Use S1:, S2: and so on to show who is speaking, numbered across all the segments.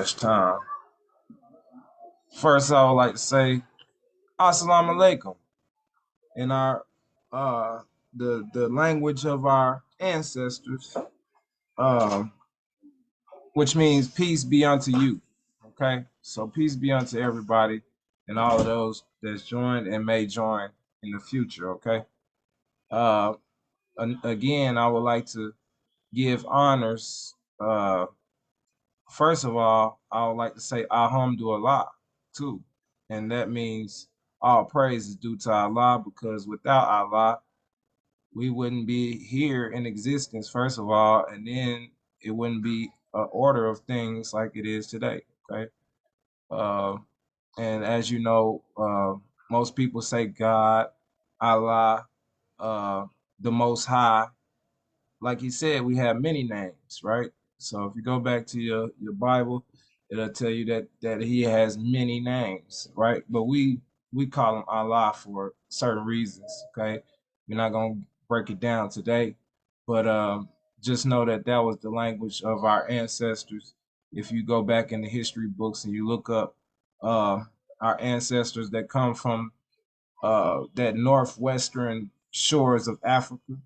S1: Time. First, I would like to say Assalamu alaikum in our the language of our ancestors, um, which means peace be unto you. Okay, so peace be unto everybody and all of those that's joined and may join in the future. Okay, uh, again, I would like to give honors. First of all, I would like to say Alhamdulillah too. And that means all praise is due to Allah because without Allah, we wouldn't be here in existence, first of all, and then it wouldn't be an order of things like it is today. Okay. Uh, and as you know, most people say God, Allah, uh, the Most High, like he said, we have many names, right? So if you go back to your Bible, it'll tell you that he has many names, right? But we call him Allah for certain reasons, okay? We're not gonna break it down today, but just know that that was the language of our ancestors. If you go back in the history books and you look up uh, our ancestors that come from that northwestern shores of Africa,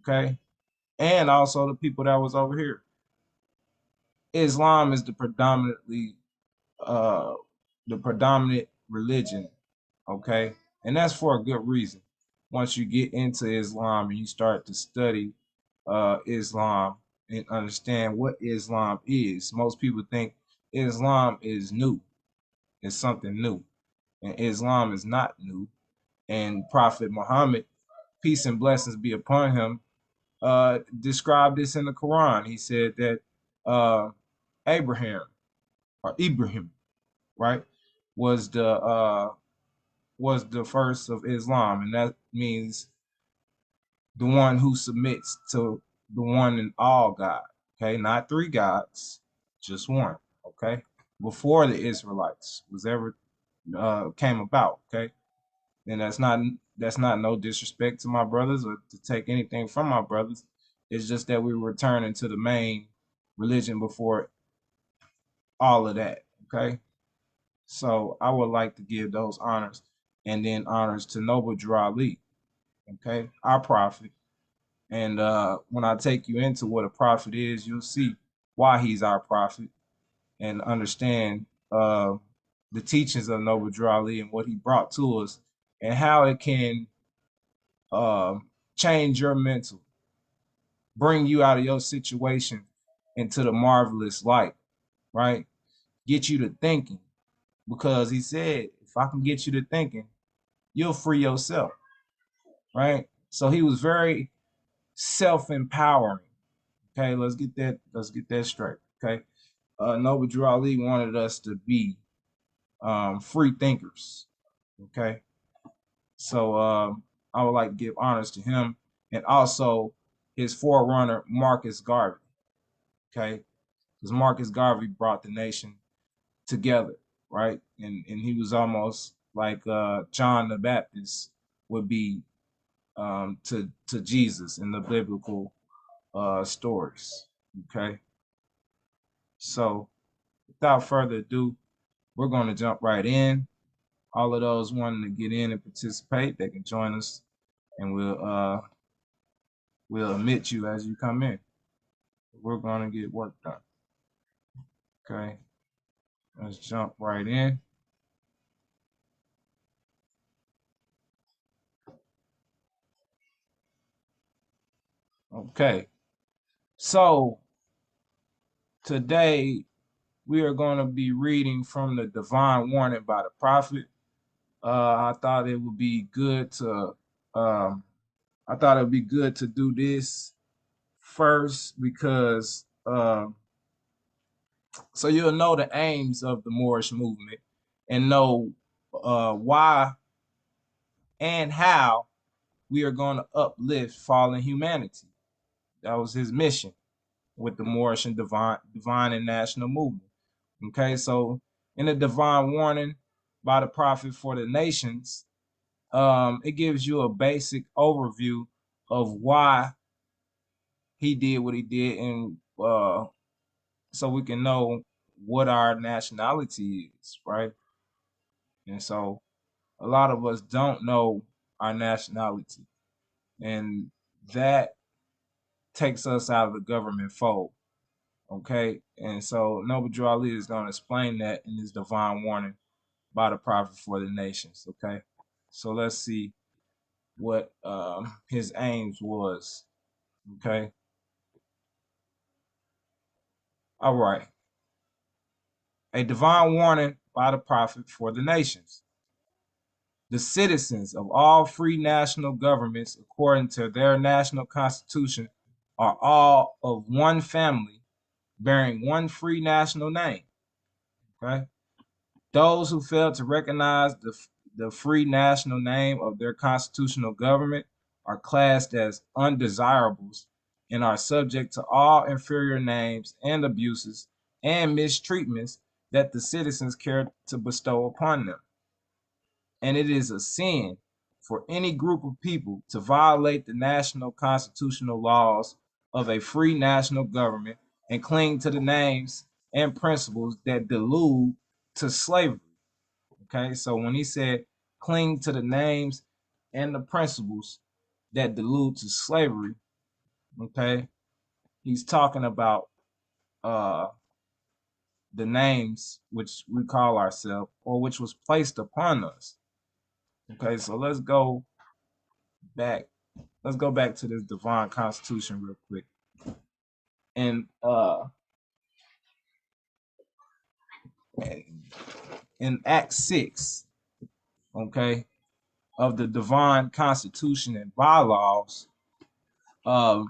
S1: okay, and also the people that was over here. Islam is uh the predominant religion, okay? And that's for a good reason. Once you get into Islam and you start to study Islam and understand what Islam is, most people think Islam is new. It's something new. And Islam is not new. And Prophet Muhammad, peace and blessings be upon him, described this in the Quran. He said that uh, Abraham or Ibrahim, right, was the uh, was the first of Islam, and that means the one who submits to the one and all God. Okay, not three gods, just one. Okay, before the Israelites was ever came about. Okay, and that's not no disrespect to my brothers or to take anything from my brothers. It's just that we were returning to the main religion before all of that. Okay. So I would like to give those honors and then honors to Noble Drew Ali, okay, our prophet. And when I take you into what a prophet is, you'll see why he's our prophet and understand the teachings of Noble Drew Ali and what he brought to us and how it can uh, change your mental, bring you out of your situation into the marvelous light, right? Get you to thinking because he said, if I can get you to thinking, you'll free yourself, right? So he was very self-empowering. Okay, let's get that straight. Okay. Noble Drew Ali wanted us to be free thinkers. Okay. So I would like to give honors to him and also his forerunner, Marcus Garvey. Okay. Because Marcus Garvey brought the nation together, right? And he was almost like John the Baptist would be to Jesus in the biblical stories. Okay, so without further ado, we're going to jump right in. All of those wanting to get in and participate, they can join us, and we'll admit you as you come in. We're going to get work done. Okay, let's jump right in. Okay, so today we are going to be reading from the Divine Warning by the Prophet. I thought it would be good to um, I thought it would be good to do this first because so you'll know the aims of the Moorish movement and know why and how we are going to uplift fallen humanity. That was his mission with the Moorish and divine and national movement. Okay, so in the divine warning by the prophet for the nations, it gives you a basic overview of why he did what he did, and so we can know what our nationality is, right? And so a lot of us don't know our nationality, and that takes us out of the government fold. Okay, and so Noble Drew Ali is going to explain that in his divine warning by the prophet for the nations. Okay, so let's see what his aims was. Okay, all right, a divine warning by the prophet for the nations. The citizens of all free national governments, according to their national constitution, are all of one family, bearing one free national name. Okay. Those who fail to recognize the free national name of their constitutional government are classed as undesirables and are subject to all inferior names and abuses and mistreatments that the citizens care to bestow upon them. And it is a sin for any group of people to violate the national constitutional laws of a free national government and cling to the names and principles that delude to slavery. Okay, so when he said cling to the names and the principles that delude to slavery, okay, he's talking about uh the names which we call ourselves or which was placed upon us. Okay, so back let's go back to this divine constitution real quick. And in Act 6, okay, of the divine constitution and bylaws, um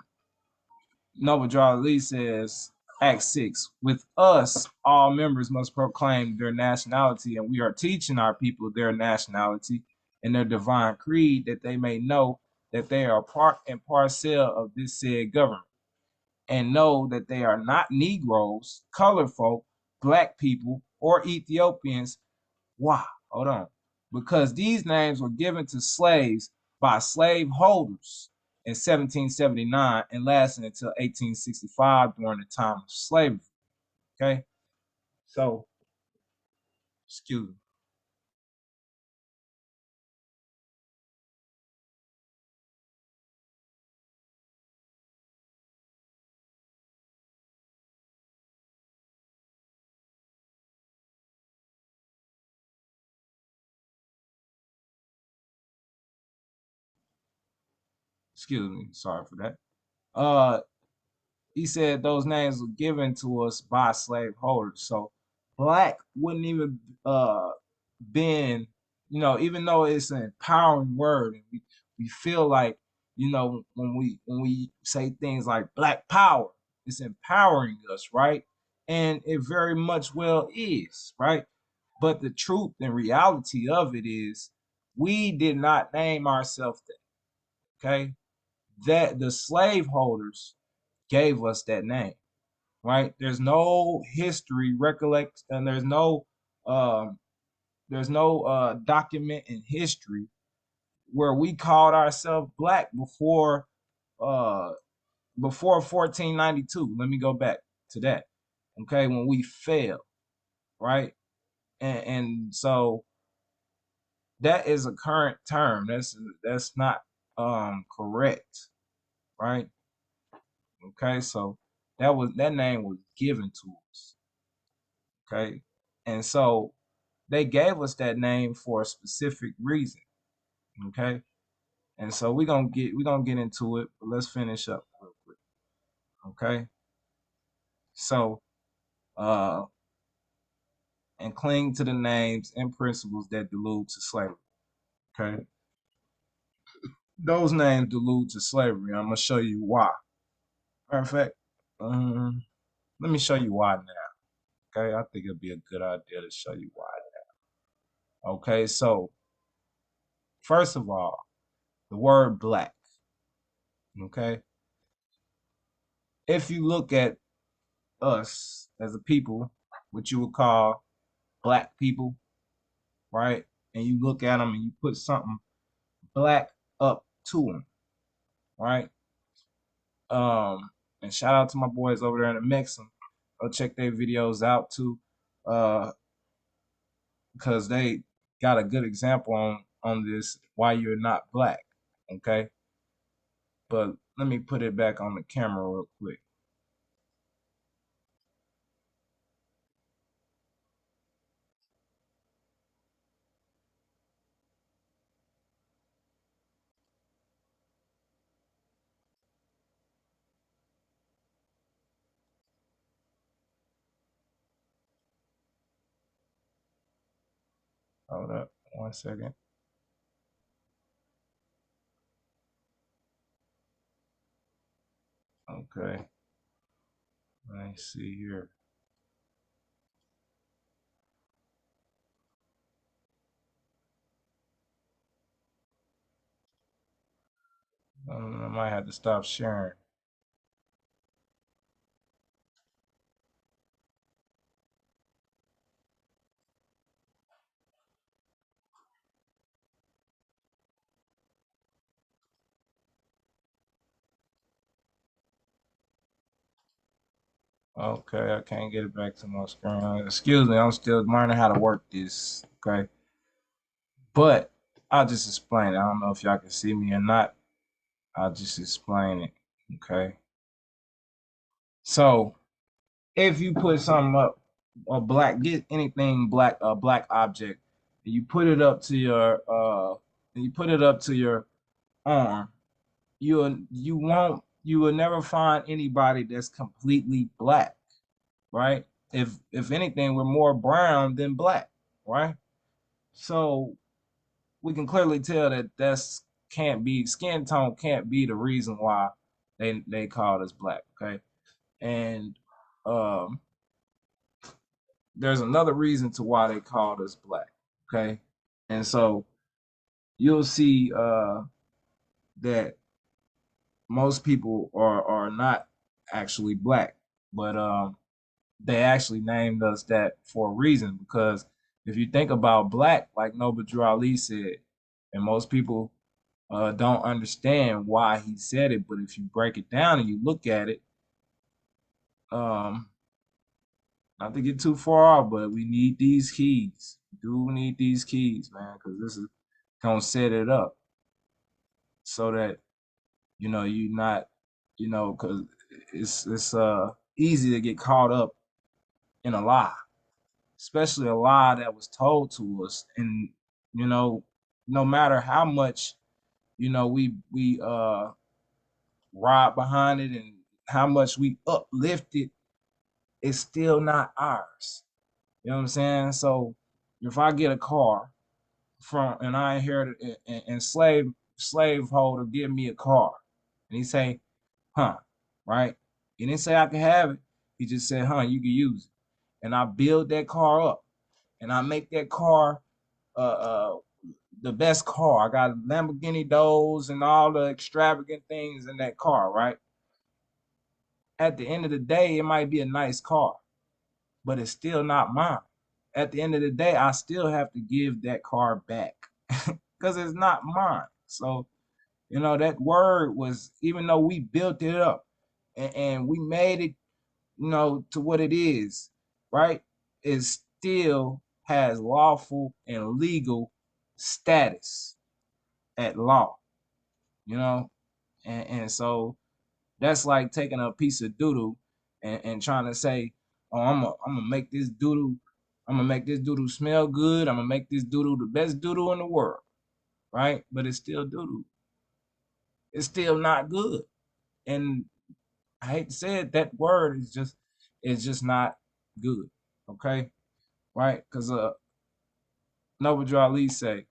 S1: Noble Drew Ali says, Act 6, with us, all members must proclaim their nationality, and we are teaching our people their nationality and their divine creed that they may know that they are part and parcel of this said government, and know that they are not Negroes, colored folk, black people, or Ethiopians. Why? Hold on. Because these names were given to slaves by slave holders in 1779 and lasted until 1865 during the time of slavery. Okay? So, excuse me. Excuse me. Sorry for that. Uh, he said those names were given to us by slave holders. So black wouldn't even been, even though it's an empowering word, and we feel like, when we say things like black power, it's empowering us, right? And it very much well is, right? But the truth and reality of it is we did not name ourselves that, okay? That the slaveholders gave us that name, right? There's no history recollect, and um there's no document in history where we called ourselves black uh before 1492. Let me go back to that. Okay, when we fell, right? And so that is a current term. That's not correct, right? Okay, so that name was given to us. Okay. And so they gave us that name for a specific reason. Okay. And so we're gonna get into it, but let's finish up real quick. Okay. So uh and cling to the names and principles that delude to slavery. Okay. Those names delude to slavery. I'm gonna show you why. Matter of fact, let me show you why now. Okay, I think it'd be a good idea to show you why now. Okay, so first of all, the word black. Okay, if you look at us as a people, what you would call black people, right? And you look at them and you put something black up to them, right? And shout out to my boys over there in the Mexican. check their videos out too, uh, because they got a good example on this why you're not black. Okay, but let me put it back on the camera real quick. Hold up 1 second. Okay, let me see here. I might have to stop sharing. Okay, I can't get it back to my screen. Excuse me, I'm still learning how to work this. Okay, but I'll just explain it. I don't know if y'all can see me or not. I'll just explain it. Okay, so if you put something up, a black, get anything black, a black object, and you put it up to your and you put it up to your arm, you will never find anybody that's completely black, right? If anything, we're more brown than black, right? So we can clearly tell that that's can't be skin tone can't be the reason why they called us black, okay? And um there's another reason to why they called us black, okay? And so you'll see that most people are not actually black, but they actually named us that for a reason because if you think about black, like Noble Drew Ali said, and most people don't understand why he said it, but if you break it down and you look at it, um, not to get too far off, but we need these keys. We do need these keys, man, because this is gonna set it up so that you not, because it's easy to get caught up in a lie, especially a lie that was told to us, and you know, no matter how much we ride behind it and how much we uplift it, it's still not ours. You know what I'm saying? So if I get a car from and I inherited it and slaveholder give me a car and he say, huh, right? He didn't say I could have it. He just said, huh, you can use it. And I build that car up and I make that car uh, uh the best car. I got Lamborghini doors and all the extravagant things in that car, right? At the end of the day, it might be a nice car, but it's still not mine. At the end of the day, I still have to give that car back because it's not mine. So, that word was, even though we built it up and we made it, to what it is, right? It still has lawful and legal status at law, you know? And so that's like taking a piece of doodle and trying to say, oh, I'm gonna make this doodle, I'm gonna make this doodle smell good. I'm gonna make this doodle the best doodle in the world, right? But it's still doodle. It's still not good. And I hate to say it, that word is just not good. Okay, right? Because Noble Drew Ali say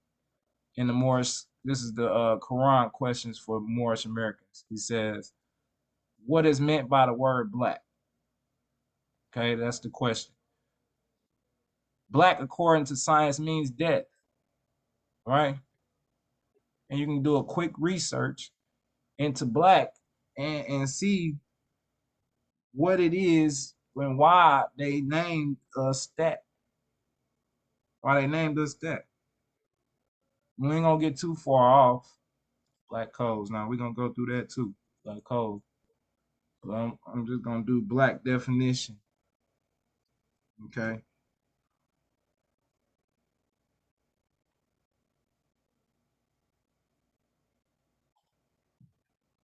S1: in the Moorish, this is the Quran questions for Moorish Americans. He says, "What is meant by the word black?" Okay, that's the question. Black, according to science, means death, right? And you can do a quick research into black and see what it is and why they named us that. Why they named us that. We ain't gonna get too far off black codes. Now we're gonna go through that too, black code. But I'm just gonna do black definition. Okay.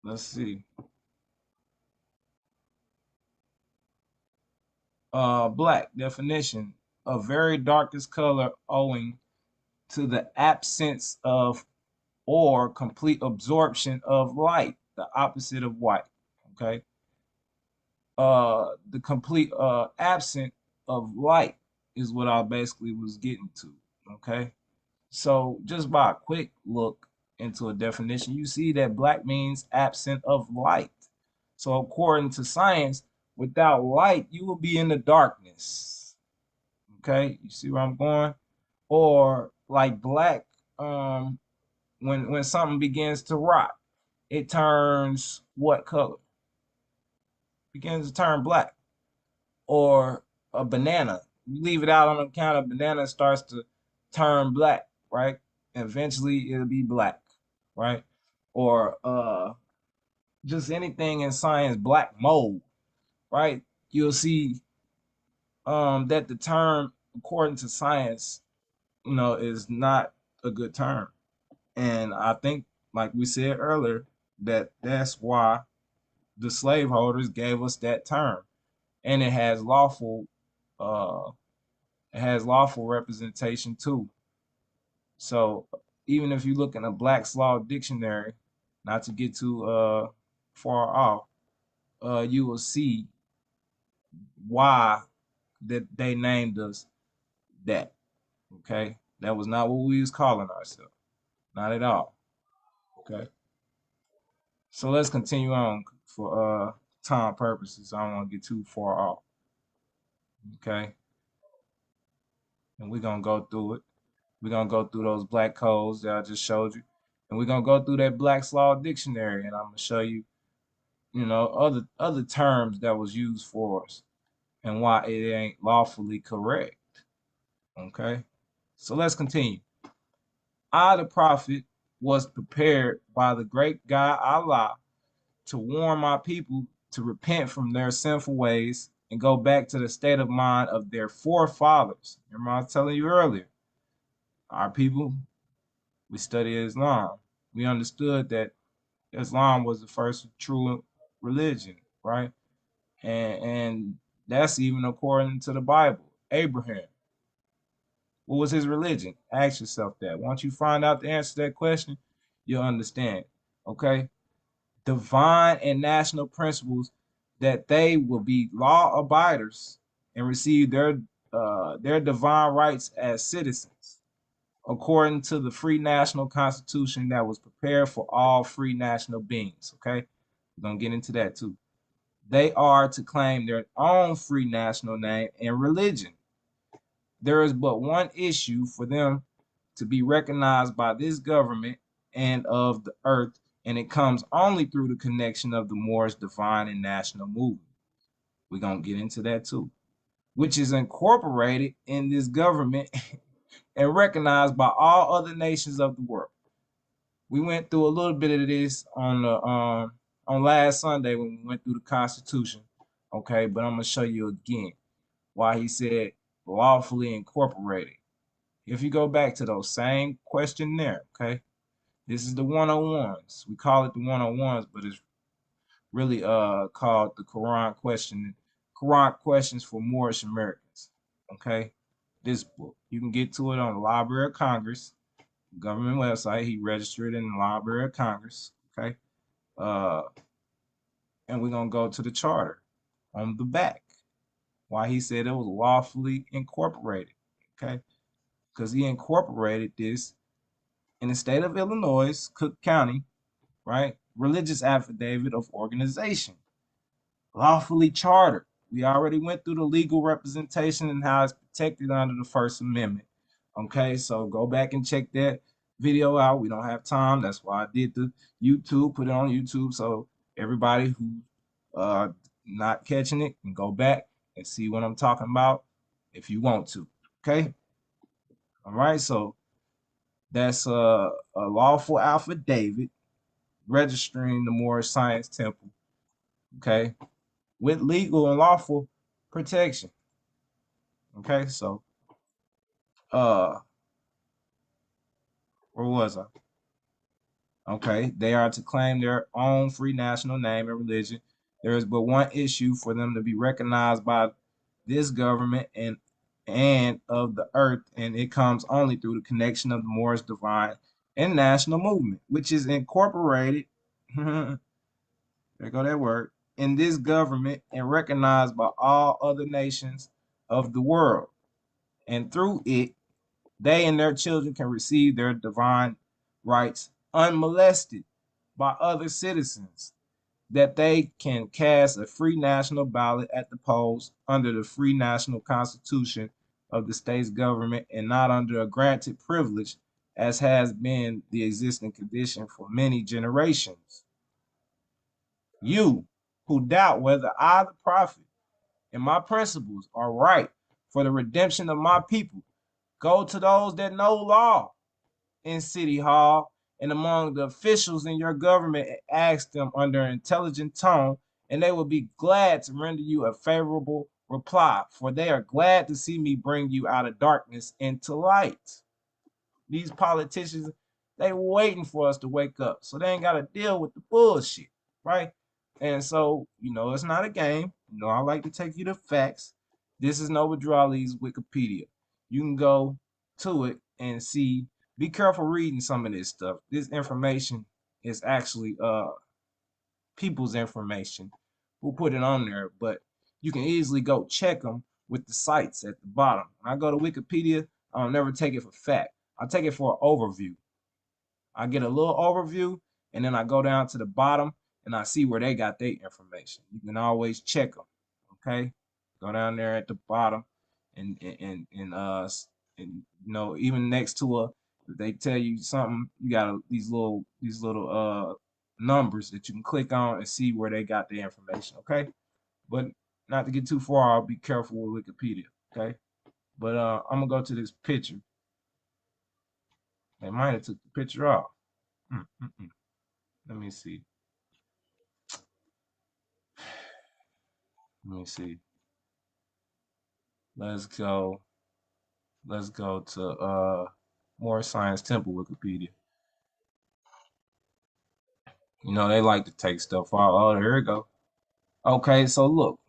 S1: Let's see. Black definition, a very darkest color owing to the absence of or complete absorption of light, the opposite of white. Okay. The complete absence of light is what I basically was getting to. Okay. So just by a quick look into a definition, you see that black means absent of light. So according to science, without light, you will be in the darkness. Okay, you see where I'm going? Or like black, when something begins to rot, it turns what color? Begins to turn black. Or a banana, you leave it out on the counter, banana starts to turn black, right? Eventually it'll be black, right? Or just anything in science, black mold, right? You'll see that the term, according to science, is not a good term. And I think, like we said earlier, that's why the slaveholders gave us that term. And uh it has lawful representation too. So even if you look in a Black's Law dictionary, not to get too far off, you will see why that they named us that. Okay, that was not what we was calling ourselves, not at all. Okay, so let's continue on for time purposes. I don't want to get too far off. Okay, and we're gonna go through it. We're gonna go through those black codes that I just showed you, and we're gonna go through that Black's Law dictionary, and I'm gonna show you, other terms that was used for us and why it ain't lawfully correct. Okay, so let's continue. I, the prophet, was prepared by the great God Allah to warn my people to repent from their sinful ways and go back to the state of mind of their forefathers. Remember, I was telling you earlier, our people, we study Islam. We understood that Islam was the first true religion, right? And that's even according to the Bible. Abraham, what was his religion? Ask yourself that. Once you find out the answer to that question, you'll understand. Okay? Divine and national principles that they will be law abiders and receive their divine rights as citizens according to the free national constitution that was prepared for all free national beings. Okay, we're gonna get into that too. They are to claim their own free national name and religion. There is but one issue for them to be recognized by this government and of the earth, and it comes only through the connection of the Moor's divine and national movement. We're gonna get into that too, which is incorporated in this government and recognized by all other nations of the world. We went through a little bit of this on last Sunday when we went through the Constitution. Okay, but I'm gonna show you again why he said lawfully incorporated. If you go back to those same questionnaire, okay, this is the 101s. We call it the 101s, but it's really called the Quran questions for Moorish Americans. Okay, this book you can get to it on the Library of Congress government website. He registered in the Library of Congress. Okay. Uh, and we're gonna go to the charter on the back. Why he said it was lawfully incorporated. Okay. Because he incorporated this in the state of Illinois, Cook County, right? Religious affidavit of organization, lawfully chartered. We already went through the legal representation and how it's protected under the First Amendment. Okay, so go back and check that video out. We don't have time. That's why I did the YouTube, put it on YouTube, so everybody who not catching it can go back and see what I'm talking about if you want to. Okay, all right. So that's a lawful affidavit registering the Moorish Science Temple. Okay, with legal and lawful protection. Okay, so uh, where was I? Okay, they are to claim their own free national name and religion. There is but one issue for them to be recognized by this government and of the earth, and it comes only through the connection of the Moorish divine and national movement, which is incorporated, there go that word, in this government and recognized by all other nations of the world. And through it, they and their children can receive their divine rights unmolested by other citizens, that they can cast a free national ballot at the polls under the free national constitution of the state's government and not under a granted privilege as has been the existing condition for many generations. You who doubt whether I, the prophet, and my principles are right for the redemption of my people, go to those that know law in City Hall and among the officials in your government and ask them under an intelligent tone, and they will be glad to render you a favorable reply, for they are glad to see me bring you out of darkness into light. These politicians, they waiting for us to wake up, so they ain't got to deal with the bullshit, right? And so, it's not a game. I like to take you to facts. This is Noble Drew Ali's Wikipedia. You can go to it and see. Be careful reading some of this stuff. This information is actually people's information who put it on there, but you can easily go check them with the sites at the bottom. When I go to Wikipedia, I don't never take it for fact. I take it for an overview. I get a little overview, and then I go down to the bottom and I see where they got their information. You can always check them. Okay, go down there at the bottom, and even next to if they tell you something, you got these little numbers that you can click on and see where they got their information. Okay, but not to get too far, I'll be careful with Wikipedia. Okay, but I'm gonna go to this picture. They might have took the picture off. Mm-mm-mm. Let me see. Let me see. Let's go. Let's go to Moor Science Temple Wikipedia. They like to take stuff out. Oh, here we go. Okay, so look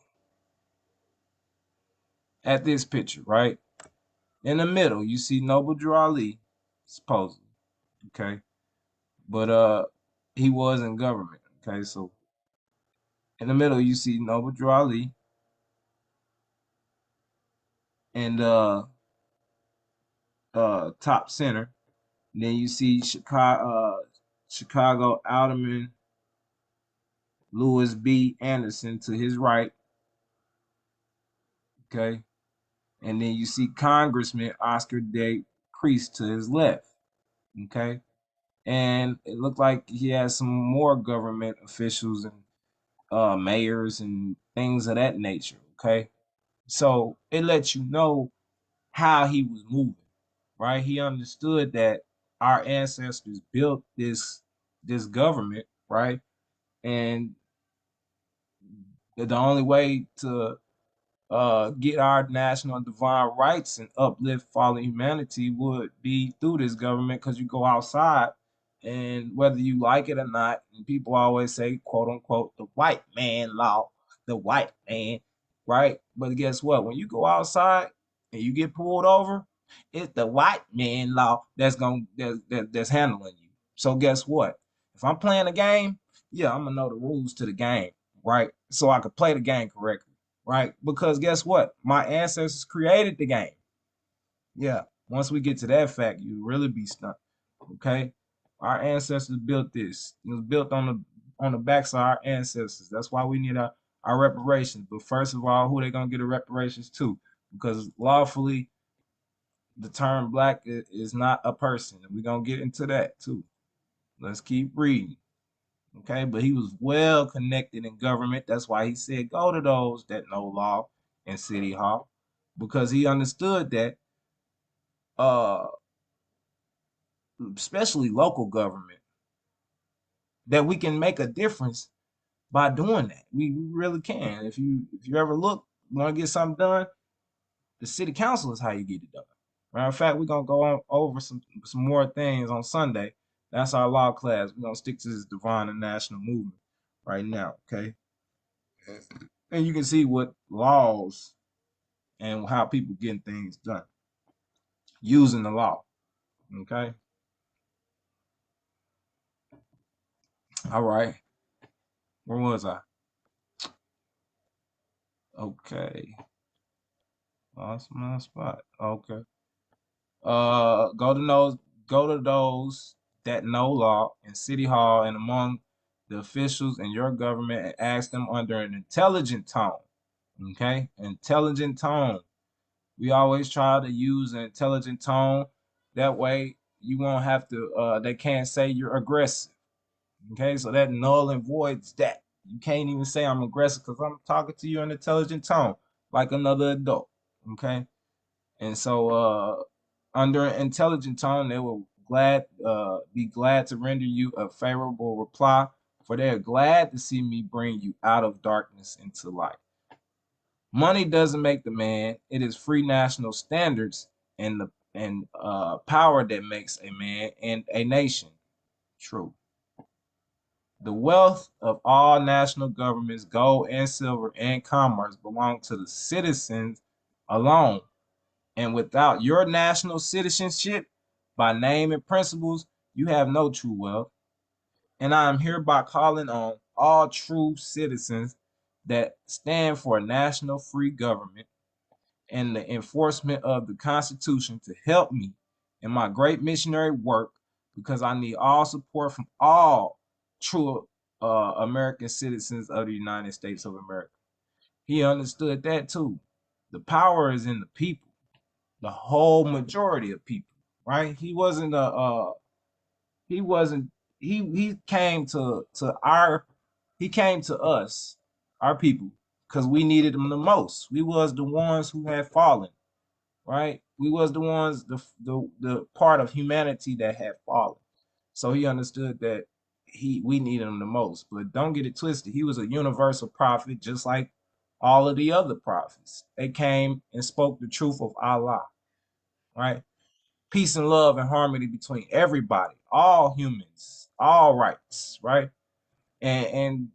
S1: at this picture, right? In the middle, you see Noble Drew Ali, supposedly. Okay. But he was in government. Okay, so in the middle you see Noble Drew Ali and top center. And then you see Chicago Alderman Lewis B. Anderson to his right. Okay. And then you see Congressman Oscar Day Priest to his left. Okay. And it looked like he has some more government officials and mayors and things of that nature. Okay. So it lets you know how he was moving, right? He understood that our ancestors built this government, right? And the only way to get our national and divine rights and uplift fallen humanity would be through this government, because you go outside and whether you like it or not, and people always say, quote unquote, the white man law, the white man, right? But guess what? When you go outside and you get pulled over, it's the white man law that's handling you. So guess what? If I'm playing a game, yeah, I'm gonna know the rules to the game, right? So I could play the game correctly, right? Because guess what? My ancestors created the game. Yeah. Once we get to that fact, you really be stunned. Okay. Our ancestors built this. It was built on the backs of our ancestors. That's why we need our reparations. But first of all, who they gonna get the reparations to? Because lawfully, the term black is not a person. And we're gonna get into that too. Let's keep reading. Okay, but he was well connected in government. That's why he said, go to those that know law in City Hall, because he understood that, uh, especially local government, that we can make a difference by doing that. We really can. If you ever want to get something done, The city council is how you get it done. Matter of fact, we're gonna go on over some more things on Sunday. That's our law class. We're gonna stick to this divine and national movement right now, okay? And you can see what laws and how people getting things done using the law. Okay. All right. Where was I? Okay. Lost my spot. Okay. Go to those that know law in City Hall and among the officials in your government and ask them under an intelligent tone. Okay? Intelligent tone. We always try to use an intelligent tone. That way you won't have to they can't say you're aggressive. Okay, so that null and voids that. You can't even say I'm aggressive because I'm talking to you in an intelligent tone, like another adult. Okay, and so under an intelligent tone, they will be glad to render you a favorable reply, for they are glad to see me bring you out of darkness into light. Money doesn't make the man; it is free national standards and the and power that makes a man and a nation. True. The wealth of all national governments, gold and silver and commerce belong to the citizens alone. And without your national citizenship, by name and principles, you have no true wealth. And I am hereby calling on all true citizens that stand for a national free government and the enforcement of the Constitution to help me in my great missionary work because I need all support from all true American citizens of the United States of America. He understood that too. The power is in the people, the whole majority of people, right? He wasn't he came to came to us, our people, because we needed him the most. We was the ones who had fallen, right? We was the ones, the part of humanity that had fallen. So he understood that we needed him the most. But don't get it twisted. He was a universal prophet, just like all of the other prophets. They came and spoke the truth of Allah, right? Peace and love and harmony between everybody, all humans, all rights, right? And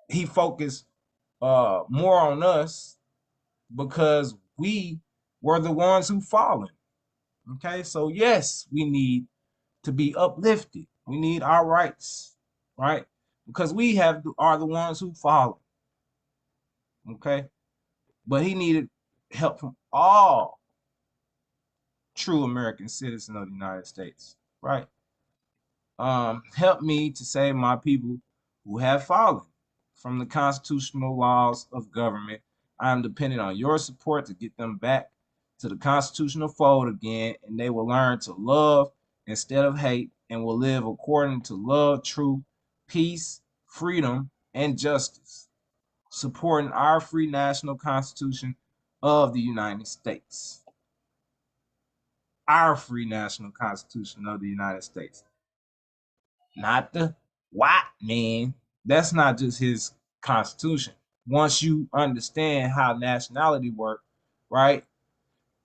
S1: he focused more on us because we were the ones who fallen. Okay, so yes, we need to be uplifted. We need our rights, right? Because we are the ones who fallen. Okay, but he needed help from all true American citizens of the United States, right? Help me to save my people who have fallen from the constitutional laws of government. I am dependent on your support to get them back to the constitutional fold again, and they will learn to love instead of hate and will live according to love, truth, peace, freedom, and justice, supporting our free national constitution of the United States. Our free national constitution of the United States, not the white man. That's not just his constitution. Once you understand how nationality work, right?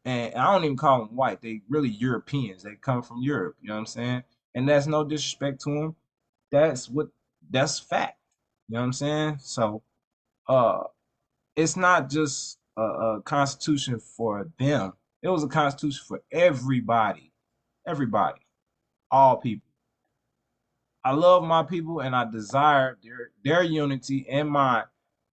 S1: And I don't even call them white. They really Europeans. They come from Europe. You know what I'm saying? And that's no disrespect to them. That's what that's fact. You know what I'm saying? So uh it's not just a constitution for them. It was a constitution for everybody. Everybody. All people. I love my people and I desire their unity and mine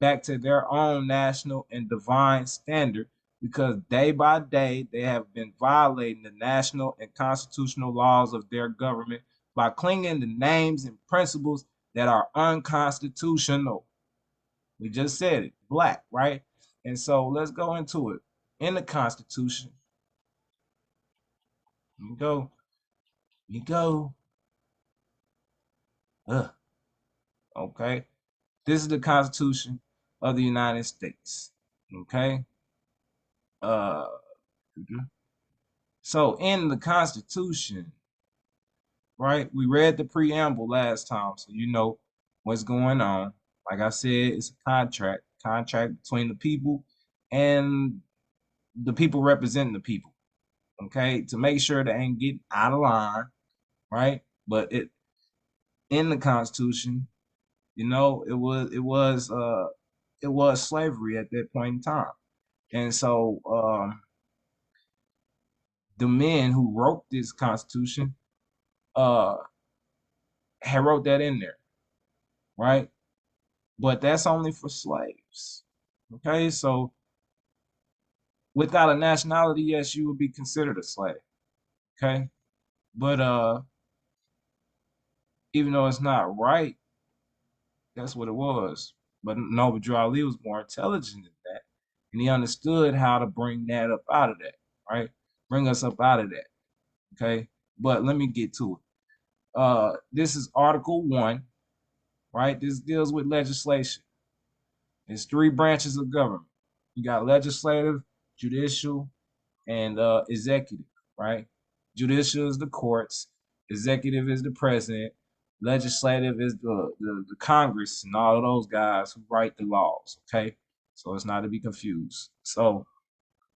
S1: back to their own national and divine standard because day by day they have been violating the national and constitutional laws of their government by clinging to names and principles that are unconstitutional. We just said it, black, right? And so let's go into it. In the Constitution, we go, we go. Okay. This is the Constitution of the United States. Okay. Uh, so in the Constitution, right? We read the preamble last time, so you know what's going on. Like I said, it's a contract between the people and the people representing the people, okay, to make sure they ain't getting out of line, right? But it in the Constitution, it was slavery at that point in time. And so the men who wrote this Constitution uh had wrote that in there, right? But that's only for slaves. Okay, so without a nationality, yes, you would be considered a slave. Okay. But even though it's not right, that's what it was. But Noble Drew Ali was more intelligent than that. And he understood how to bring that up out of that, right? Bring us up out of that. Okay. But let me get to it. This is Article 1, right? This deals with legislation. There's three branches of government. You got legislative, judicial, and executive, right? Judicial is the courts, executive is the president, legislative is the Congress and all of those guys who write the laws, okay? So it's not to be confused. So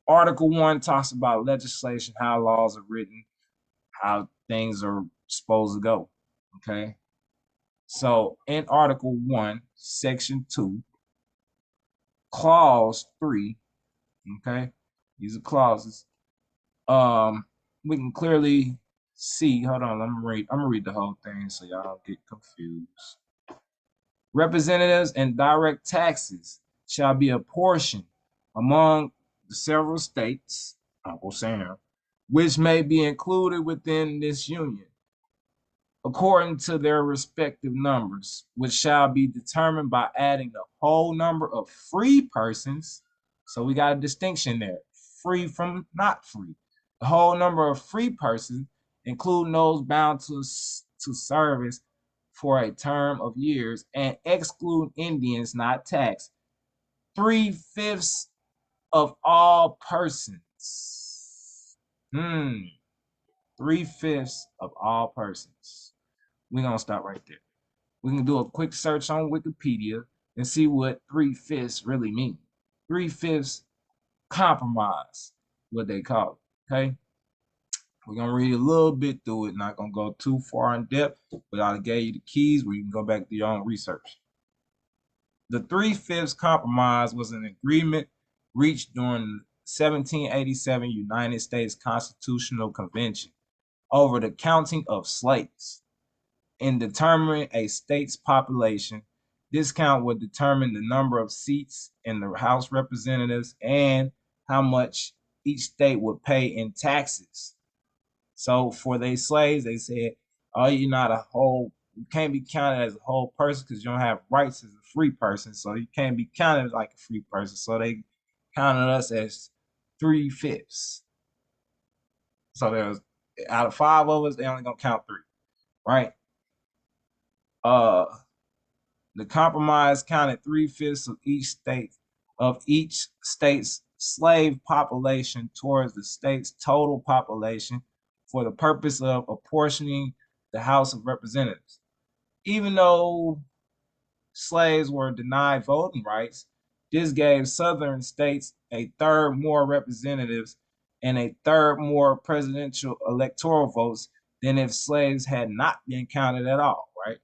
S1: Article 1 talks about legislation, how laws are written, how things are supposed to go, okay? So in Article 1, Section 2, Clause 3, okay? These are clauses. We can clearly see. Hold on, I'm gonna read the whole thing so y'all don't get confused. Representatives and direct taxes shall be apportioned among the several states, Uncle Sam, which may be included within this union, according to their respective numbers, which shall be determined by adding the whole number of free persons. So we got a distinction there, free from not free. The whole number of free persons, including those bound to service for a term of years, and exclude Indians not taxed, 3/5 of all persons. 3/5 of all persons. We're gonna stop right there. We can do a quick search on Wikipedia and see what 3/5 really mean. 3/5 compromise, what they call it. Okay. We're gonna read a little bit through it, not gonna go too far in depth, but I gave you the keys where you can go back to your own research. The 3/5 compromise was an agreement reached during the 1787 United States Constitutional Convention over the counting of slaves. In determining a state's population, this count would determine the number of seats in the House of Representatives and how much each state would pay in taxes. So for their slaves, they said, "Oh, you're not a whole. You can't be counted as a whole person because you don't have rights as a free person. So you can't be counted like a free person." So they counted us as 3/5. So there was out of five of us, they only gonna count three, right? Uh, The compromise counted 3/5 of each state's slave population towards the state's total population for the purpose of apportioning the House of Representatives. Even though slaves were denied voting rights, this gave Southern states a third more representatives and a third more presidential electoral votes than if slaves had not been counted at all, right?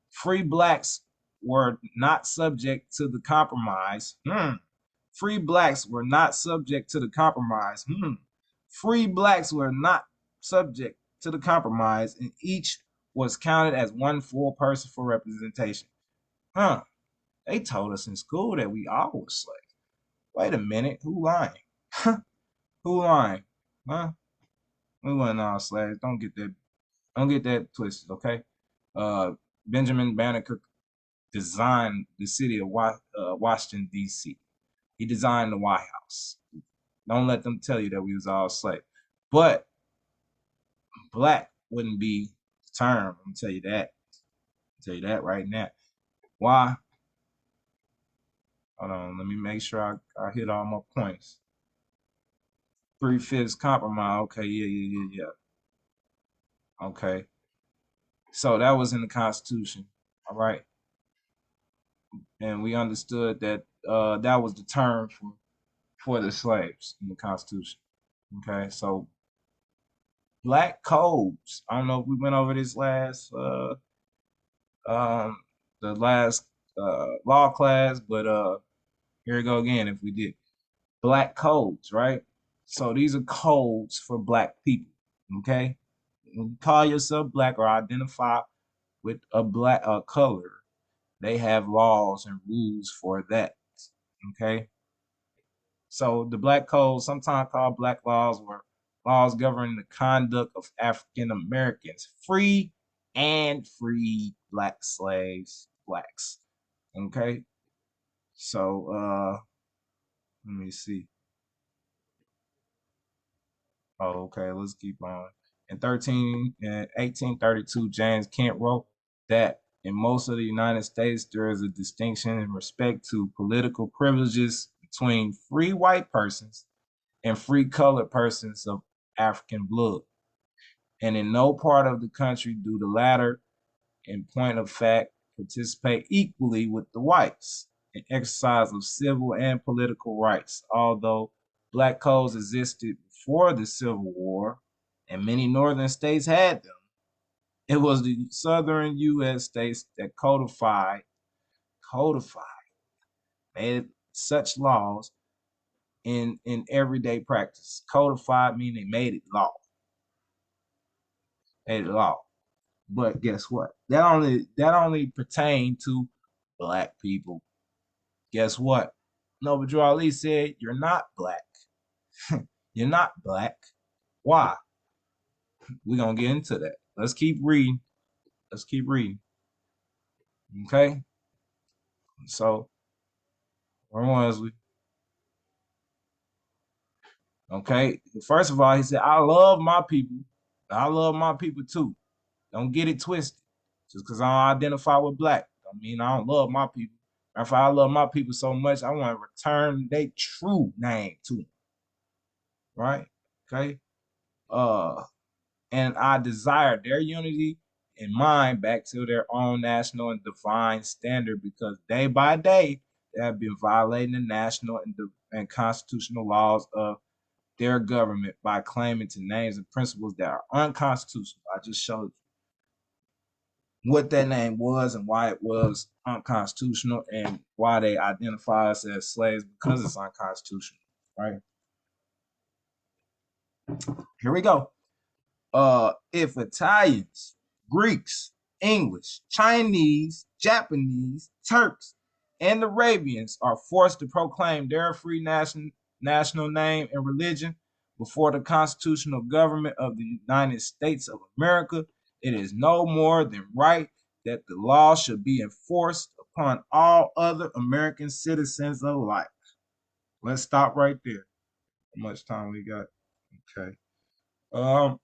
S1: Free blacks were not subject to the compromise. Free blacks were not subject to the compromise. Free blacks were not subject to the compromise, and each was counted as one full person for representation. Huh. They told us in school that we all were slaves. Wait a minute, who lying? Who lying? Huh? We weren't all slaves. Don't get that twisted, okay? Benjamin Banneker designed the city of Washington, D.C. He designed the White House. Don't let them tell you that we was all slaves. But black wouldn't be the term. I'm gonna tell you that. I'll tell you that right now. Why? Hold on. Let me make sure I hit all my points. 3/5 compromise. Okay. Yeah. Okay. So that was in the Constitution. All right. And we understood that that was the term for for the slaves in the Constitution. Okay, so black codes. I don't know if we went over this um the last law class, but here we go again if we did. Black codes, right? So these are codes for black people. Okay? When you call yourself black or identify with a black color, they have laws and rules for that. Okay? So the black code, sometimes called black laws, were laws governing the conduct of African Americans, free and freed black slaves, blacks. Okay. So let me see. Oh, okay, let's keep on. In 1832, James Kent wrote that in most of the United States, there is a distinction in respect to political privileges between free white persons and free colored persons of African blood. And in no part of the country do the latter, in point of fact, participate equally with the whites in exercise of civil and political rights. Although black codes existed before the Civil War, and many northern states had them, it was the southern U.S. states that codified, made such laws in everyday practice. Codified meaning made it law. But guess what? That only pertained to black people. Guess what? Noble Drew Ali said, "You're not black. You're not black. Why?" We're gonna get into that. Let's keep reading. Let's keep reading. Okay. So where was we? Okay. First of all, he said, "I love my people. I love my people too. Don't get it twisted. Just because I don't identify with black, don't mean I don't love my people. If I love my people so much, I want to return their true name to them, right? Okay. Uh, and I desire their unity and mind back to their own national and divine standard because day by day they have been violating the national and constitutional laws of their government by claiming to names and principles that are unconstitutional. I just showed what that name was and why it was unconstitutional and why they identify us as slaves because it's unconstitutional, right? Here we go. If Italians, Greeks, English, Chinese, Japanese, Turks, and Arabians are forced to proclaim their free national name and religion before the constitutional government of the United States of America, it is no more than right that the law should be enforced upon all other American citizens alike. Let's stop right there. How much time we got? Okay. Um,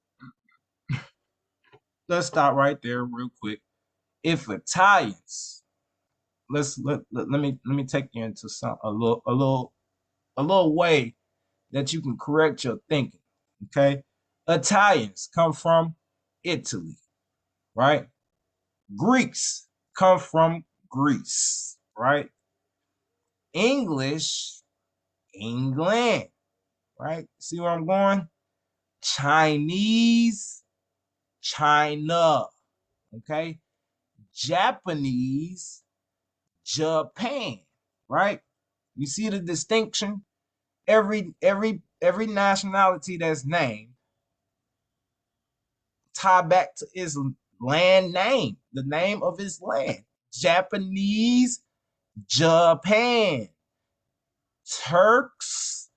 S1: let's stop right there real quick. If Italians, let me take you into some a little way that you can correct your thinking. Okay, Italians come from Italy, right? Greeks come from Greece, right? English, England, right? See where I'm going? Chinese, China, okay? Japanese, Japan, right? You see the distinction? Every nationality that's named tie back to its land name, the name of its land. Japanese, Japan. Turks,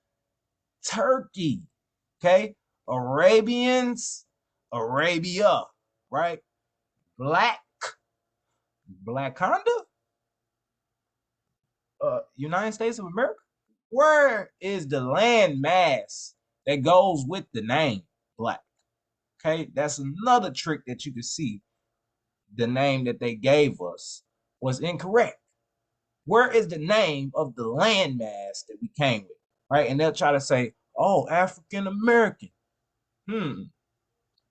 S1: Turkey. Okay? Arabians, Arabia, right? Black, Black Honda, United States of America. Where is the land mass that goes with the name Black? Okay, that's another trick that you can see. The name that they gave us was incorrect. Where is the name of the landmass that we came with? Right? And they'll try to say, oh, African American.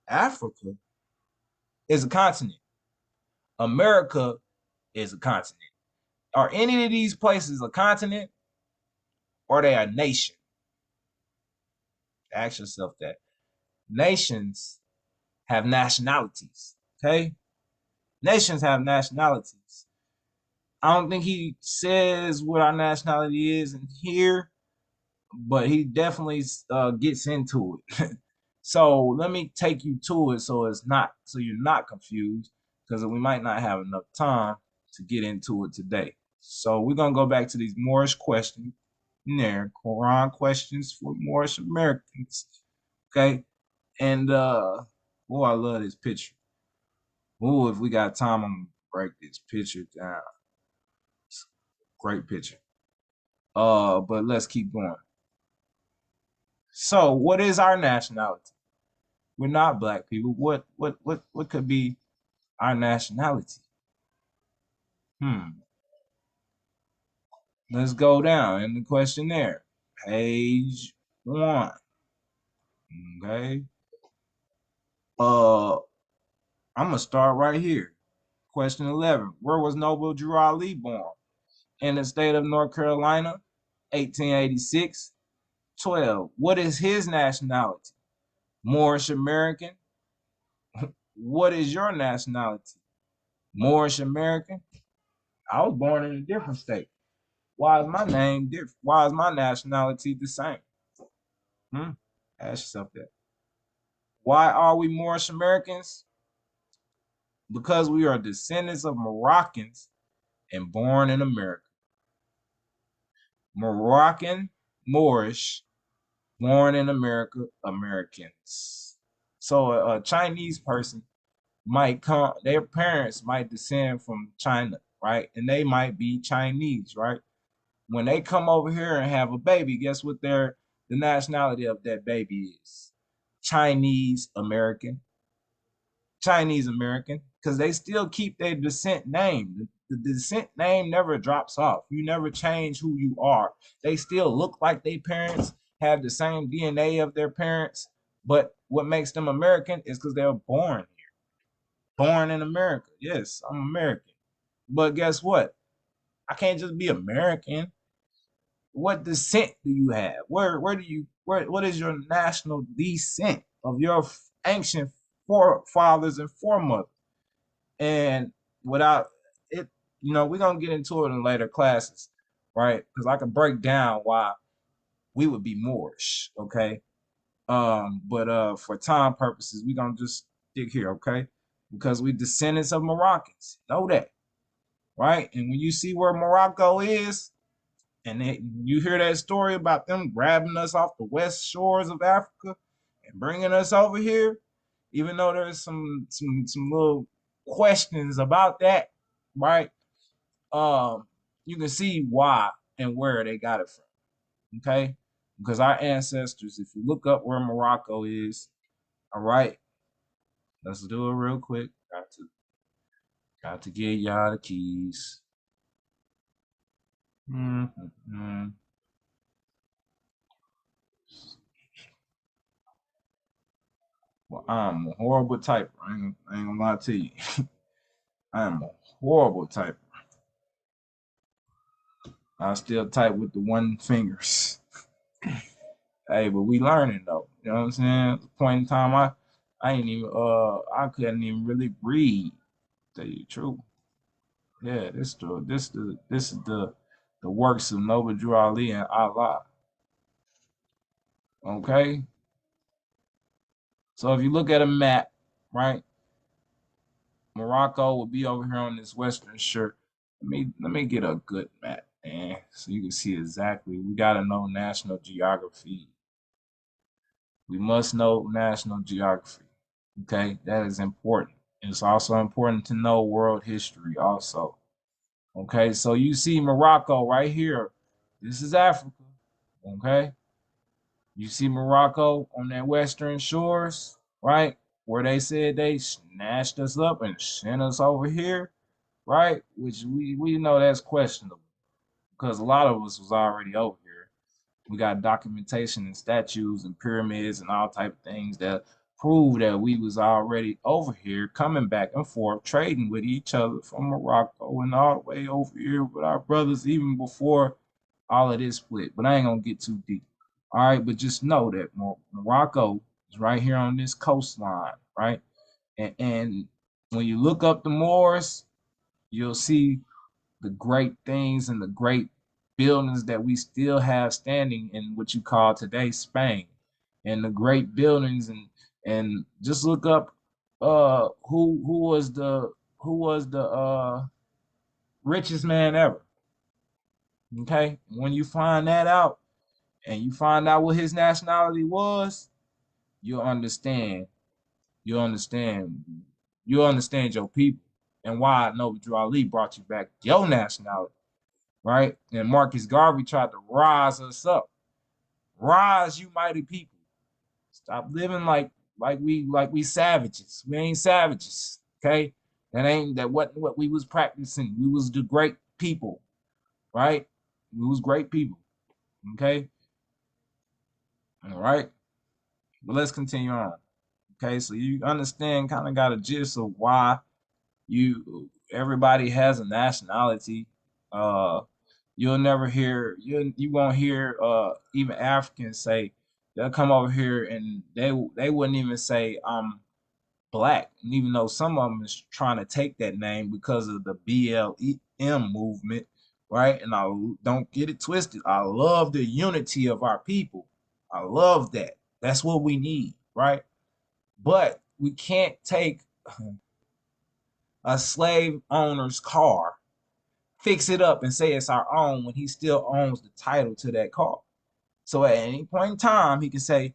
S1: Africa is a continent. America is a continent. Are any of these places a continent or are they a nation? Ask yourself that. Nations have nationalities. Okay? Nations have nationalities. I don't think he says what our nationality is in here, but he definitely gets into it. So let me take you to it so you're not confused, because we might not have enough time to get into it today. So we're gonna go back to these Moorish questions there, Quran questions for Moorish Americans. Okay. And oh, I love this picture. Oh, if we got time, I'm gonna break this picture down. Great picture. But let's keep going. So, what is our nationality? We're not black people. What could be our nationality? Hmm. Let's go down in the questionnaire. Page 1. Okay. Uh, I'm gonna start right here. Question 11. Where was Noble Drew Ali born? In the state of North Carolina, 1886. 12. What is his nationality? Moorish American. What is your nationality? Moorish American. I was born in a different state. Why is my name different? Why is my nationality the same? Hmm? Ask yourself that. Why are we Moorish Americans? Because we are descendants of Moroccans and born in America. Moroccan, Moorish, born in America, Americans. So a Chinese person might come, their parents might descend from China, right? And they might be Chinese, right? When they come over here and have a baby, guess what the nationality of that baby is? Chinese American. Chinese American, because they still keep their descent name. The descent name never drops off. You never change who you are. They still look like their parents, have the same DNA of their parents, but what makes them American is because they were born here, born in America. Yes, I'm American. But guess what? I can't just be American. What descent do you have? Where do you what is your national descent of your ancient forefathers and foremothers? And without it, we're gonna get into it in later classes, right? Because I can break down why we would be Moorish, okay? But for time purposes, we're gonna just stick here, okay? Because we descendants of Moroccans. Know that, right? And when you see where Morocco is, and you hear that story about them grabbing us off the west shores of Africa and bringing us over here, even though there's some little questions about that, right? You can see why and where they got it from. Okay, because our ancestors, if you look up where Morocco is, all right, let's do it real quick. Got to get y'all the keys. Mm-hmm. Well, I'm a horrible typer. I ain't gonna lie to you. I am a horrible typer. I still type with the one fingers. Hey, but we learning though. You know what I'm saying? At the point in time, I ain't even I couldn't even really read. Tell you the truth. Yeah, this is the works of Noble Drew Ali and Allah. Okay, so if you look at a map, right, Morocco will be over here on this western shirt. Let me get a good map, man, so you can see exactly. We gotta know national geography. We must know national geography. Okay, that is important. It's also important to know world history also. Okay, so you see Morocco right here. This is Africa. Okay, you see Morocco on their western shores, right? Where they said they snatched us up and sent us over here, right? Which we know that's questionable because a lot of us was already over here. We got documentation and statues and pyramids and all type of things that prove that we was already over here, coming back and forth, trading with each other from Morocco and all the way over here with our brothers even before all of this split. But I ain't gonna get too deep. All right, but just know that Morocco is right here on this coastline, right? And when you look up the Moors, you'll see the great things and the great buildings that we still have standing in what you call today Spain, and the great buildings and just look up who was the richest man ever. Okay, when you find that out and you find out what his nationality was, you'll understand. You'll understand. You'll understand your people and why Noble Drew Ali brought you back your nationality, right? And Marcus Garvey tried to rise us up. Rise, you mighty people. Stop living like we savages. We ain't savages. Okay? That wasn't what we was practicing. We was the great people, right? We was great people. Okay? All right. But let's continue on. Okay, so you understand, kind of got a gist of why everybody has a nationality. You'll never hear you won't hear even Africans say they'll come over here and they wouldn't even say black, and even though some of them is trying to take that name because of the BLM movement, right? And I don't get it twisted. I love the unity of our people. I love that. That's what we need, right? But we can't take a slave owner's car, fix it up, and say it's our own when he still owns the title to that car. So at any point in time, he can say,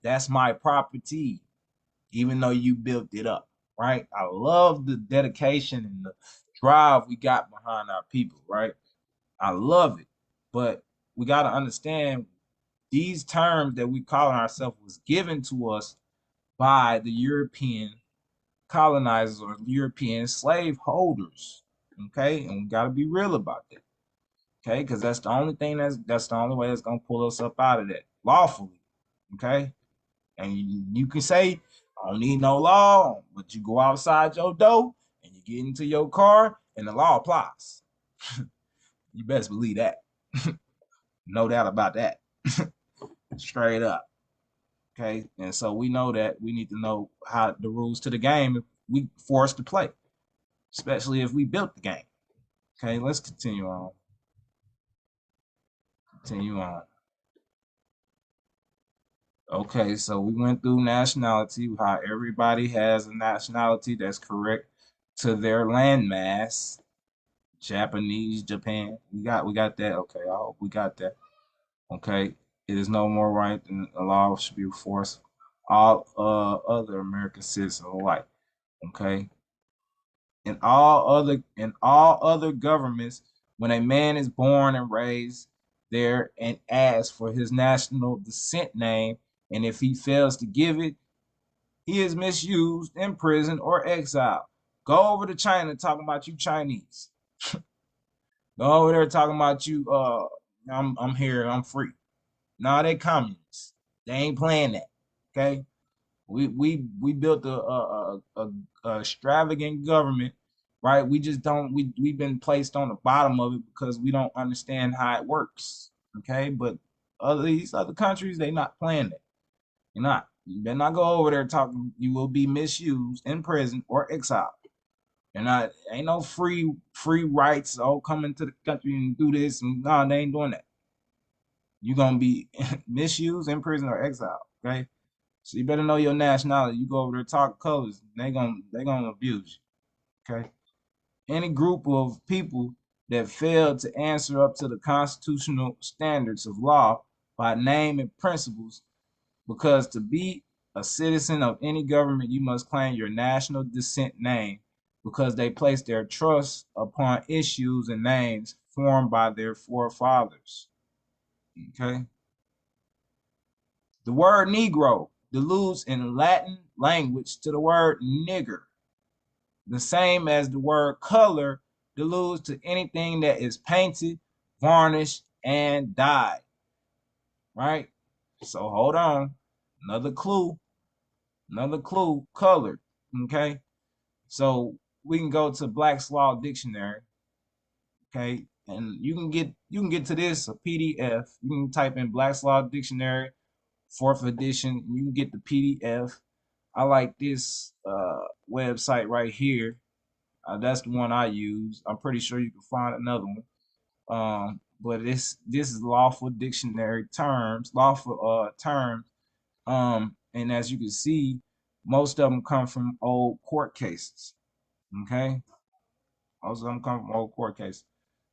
S1: that's my property, even though you built it up, right? I love the dedication and the drive we got behind our people, right? I love it. But we got to understand these terms that we calling ourselves was given to us by the European colonizers or European slave holders. Okay, and we got to be real about that. Okay, because that's the only thing that's the only way that's gonna pull us up out of that lawfully. Okay, and you can say I don't need no law, but you go outside your door and you get into your car and the law applies. You best believe that. No doubt about that. Straight up. Okay, and so we know that we need to know how the rules to the game if we forced to play, especially if we built the game. Okay, let's continue on. Continue on. Okay, so we went through nationality, how everybody has a nationality that's correct to their landmass. Japanese, Japan. We got that. Okay, I hope we got that. Okay. It is no more right than the law should be enforced all other American citizens alike. Okay. In all other governments, when a man is born and raised there and asks for his national descent name, and if he fails to give it, he is misused, imprisoned, or exiled. Go over to China talking about you Chinese. Go over there talking about you, I'm here, I'm free. No, they communists. They ain't playing that. Okay. We built a extravagant government, right? We just don't we've been placed on the bottom of it because we don't understand how it works. Okay, but these other countries, they not playing that. You're not. You better not go over there talking. You will be misused, in prison, or exiled. And ain't no free rights. Oh, come into the country and do this. And no, they ain't doing that. You're gonna be misused, in prison, or exiled. Okay. So you better know your nationality. You go over there talk colors, they gonna abuse you. Okay. Any group of people that fail to answer up to the constitutional standards of law by name and principles, because to be a citizen of any government, you must claim your national descent name because they place their trust upon issues and names formed by their forefathers. Okay. The word Negro alludes in Latin language to the word nigger, the same as the word color alludes to anything that is painted, varnished, and dyed. Right? So hold on. Another clue. Another clue, colored. Okay. So we can go to Black's Law Dictionary. Okay. And you can get to this a PDF. You can type in Black's Law Dictionary, fourth edition. You can get the PDF. I like this website right here. That's the one I use. I'm pretty sure you can find another one. But this is lawful dictionary terms, lawful terms. And as you can see, most of them come from old court cases. Okay, most of them come from old court cases.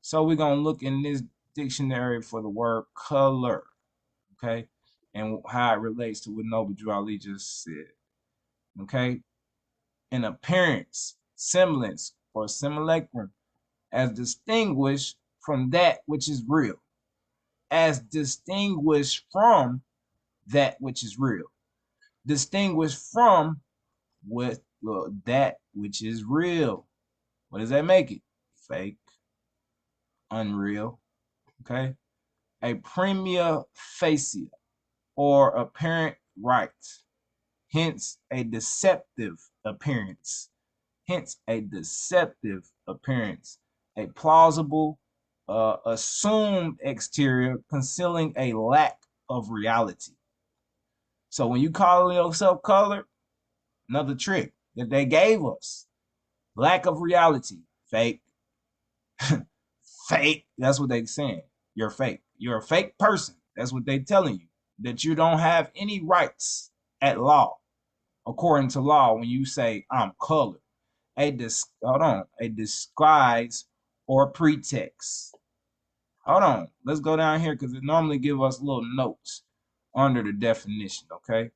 S1: So we're gonna look in this dictionary for the word color. Okay, and how it relates to what Noble Drew Ali just said. Okay, an appearance, semblance, or simulacrum as distinguished from that which is real, as distinguished from that which is real, distinguished from what that which is real. What does that make it? Fake, unreal. Okay, a prima facie or apparent right, hence a deceptive appearance. Hence a deceptive appearance, a plausible, assumed exterior concealing a lack of reality. So when you call yourself colored, another trick that they gave us, lack of reality, fake, fake. That's what they saying. You're fake. You're a fake person. That's what they telling you. That you don't have any rights at law, according to law. When you say I'm colored, a disguise or pretext. Hold on, let's go down here because it normally give us little notes under the definition, okay?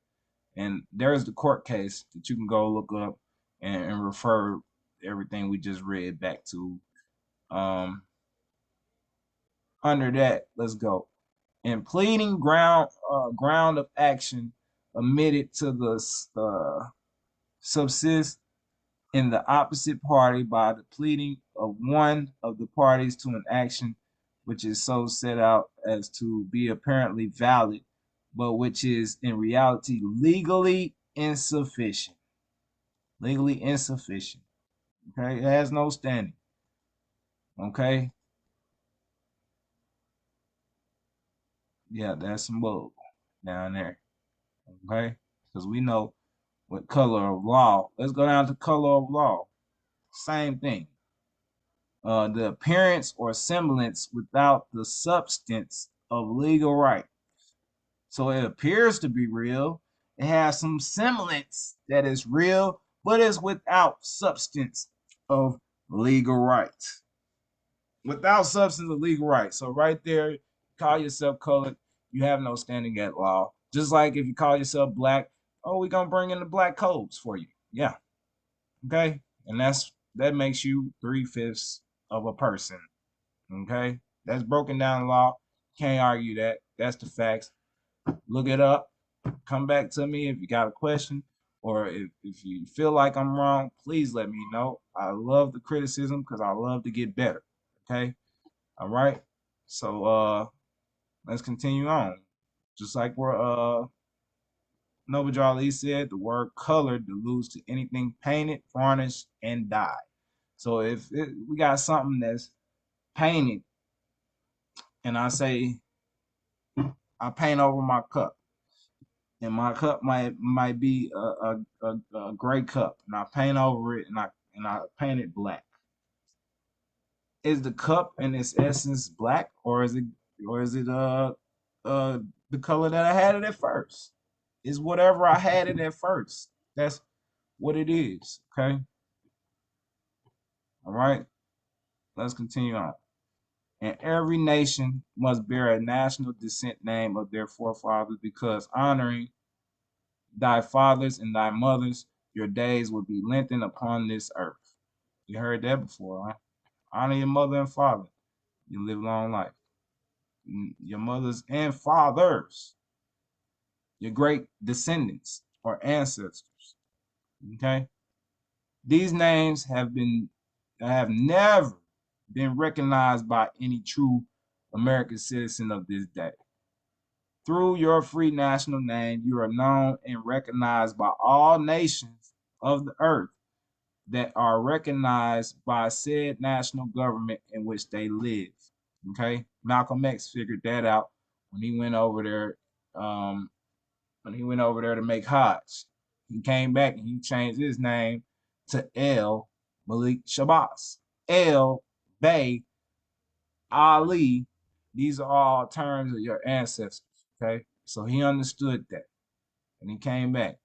S1: And there's the court case that you can go look up and refer everything we just read back to. Under that, let's go. In pleading ground of action admitted to the subsist in the opposite party by the pleading of one of the parties to an action which is so set out as to be apparently valid, but which is in reality legally insufficient. Legally insufficient. Okay, it has no standing. Okay, yeah, that's some bull down there. Okay, because we know what color of law. Let's go down to color of law. Same thing. The appearance or semblance without the substance of legal right. So it appears to be real. It has some semblance that is real, but it's without substance of legal right. Without substance of legal right. So right there, call yourself colored, you have no standing at law. Just like if you call yourself black, oh, we're gonna bring in the black codes for you. Yeah. Okay. And that makes you 3/5 of a person. Okay, that's broken down law. Can't argue that. That's the facts. Look it up. Come back to me if you got a question or if you feel like I'm wrong. Please let me know. I love the criticism because I love to get better. Okay, all right. So let's continue on. Just like where Noble Jarlee said, the word color alludes to anything painted, varnished, and dyed. So if we got something that's painted, and I paint over my cup, and my cup might be a gray cup, and I paint over it, and I paint it black. Is the cup in its essence black, or is it the color that I had it at first? Is whatever I had it at first. That's what it is. Okay. All right. Let's continue on. And every nation must bear a national descent name of their forefathers, because honoring thy fathers and thy mothers, your days will be lengthened upon this earth. You heard that before, huh? Honor your mother and father. You live a long life. Your mothers and fathers, your great descendants or ancestors. Okay? These names have never been recognized by any true American citizen of this day. Through your free national name, you are known and recognized by all nations of the earth. that are recognized by said national government in which they live. Okay, Malcolm X figured that out when he went over there. When he went over there to make Hajj, he came back and he changed his name to El Malik Shabazz. El Bay Ali. These are all terms of your ancestors. Okay, so he understood that and he came back.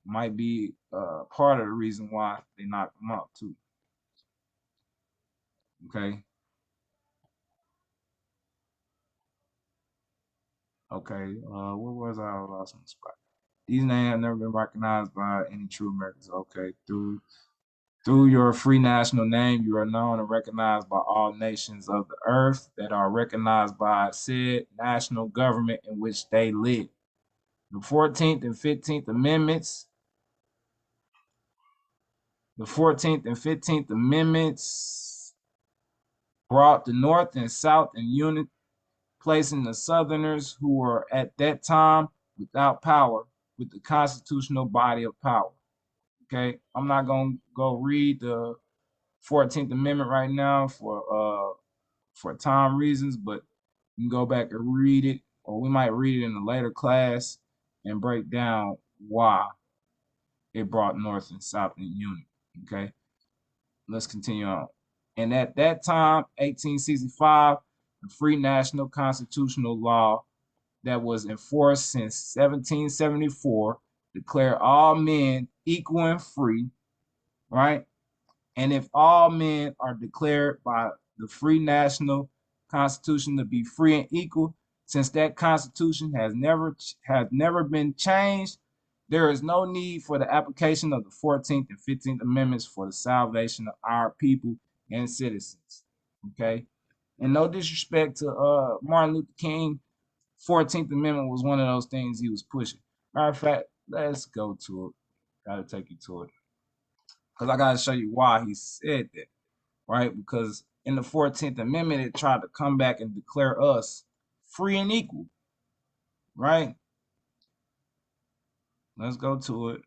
S1: Might be part of the reason why they knocked him out too. Okay. Okay. What was I lost on the spot? These names have never been recognized by any true Americans. Okay. Through your free national name, you are known and recognized by all nations of the earth that are recognized by said national government in which they live. The 14th and 15th Amendments, the 14th and 15th Amendments brought the North and South in unity, placing the Southerners who were at that time without power with the constitutional body of power. Okay, I'm not gonna go read the 14th Amendment right now for time reasons, but you can go back and read it, or we might read it in a later class and break down why it brought North and South in unity. Okay, let's continue on. And at that time, 1865, the free national constitutional law that was enforced since 1774 declared all men equal and free, right? And if all men are declared by the free national constitution to be free and equal, since that constitution has never been changed, there is no need for the application of the 14th and 15th Amendments for the salvation of our people and citizens. Okay. And no disrespect to Martin Luther King, 14th Amendment was one of those things he was pushing. Matter of fact, let's go to it. Gotta take you to it. Because I gotta show you why he said that, right? Because in the 14th Amendment, it tried to come back and declare us free and equal, right? Let's go to it.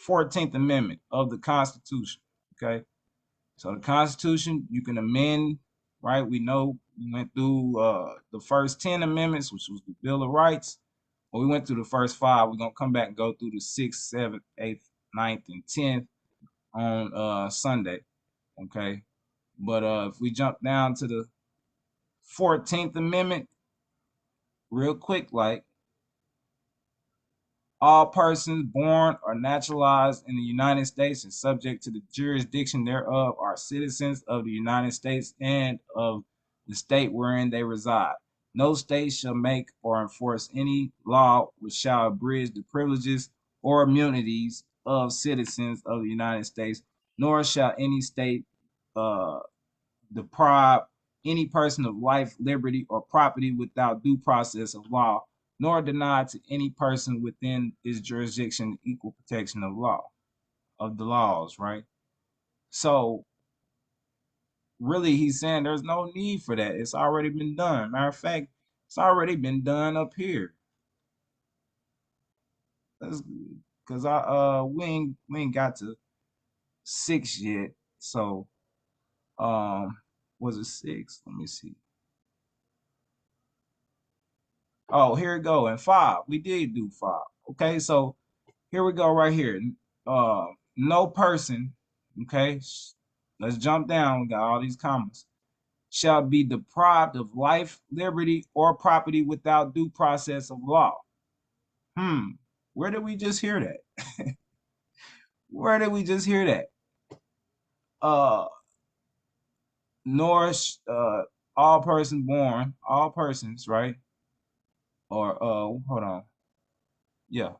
S1: 14th Amendment of the Constitution, okay? So the Constitution, you can amend, right? We know we went through the first 10 amendments, which was the Bill of Rights. Well, we went through the first five. We're gonna come back and go through the sixth, seventh, eighth, ninth, and 10th on Sunday. Okay. But if we jump down to the 14th Amendment, real quick, like all persons born or naturalized in the United States and subject to the jurisdiction thereof are citizens of the United States and of the state wherein they reside. No state shall make or enforce any law which shall abridge the privileges or immunities of citizens of the United States, nor shall any state uh, deprive any person of life, liberty, or property without due process of law, nor deny to any person within its jurisdiction equal protection of the laws, right? So really he's saying there's no need for that. It's already been done. Matter of fact, it's already been done up here. That's because I we ain't got to six yet. So was it six? Let me see. Oh, here we go. And five. We did do five. Okay, so here we go right here. No person, okay, let's jump down. We got all these commas. Shall be deprived of life, liberty, or property without due process of law. Hmm. Where did we just hear that? Where did we just hear that? Uh, nor all persons born, all persons, right? Or hold on. Yeah.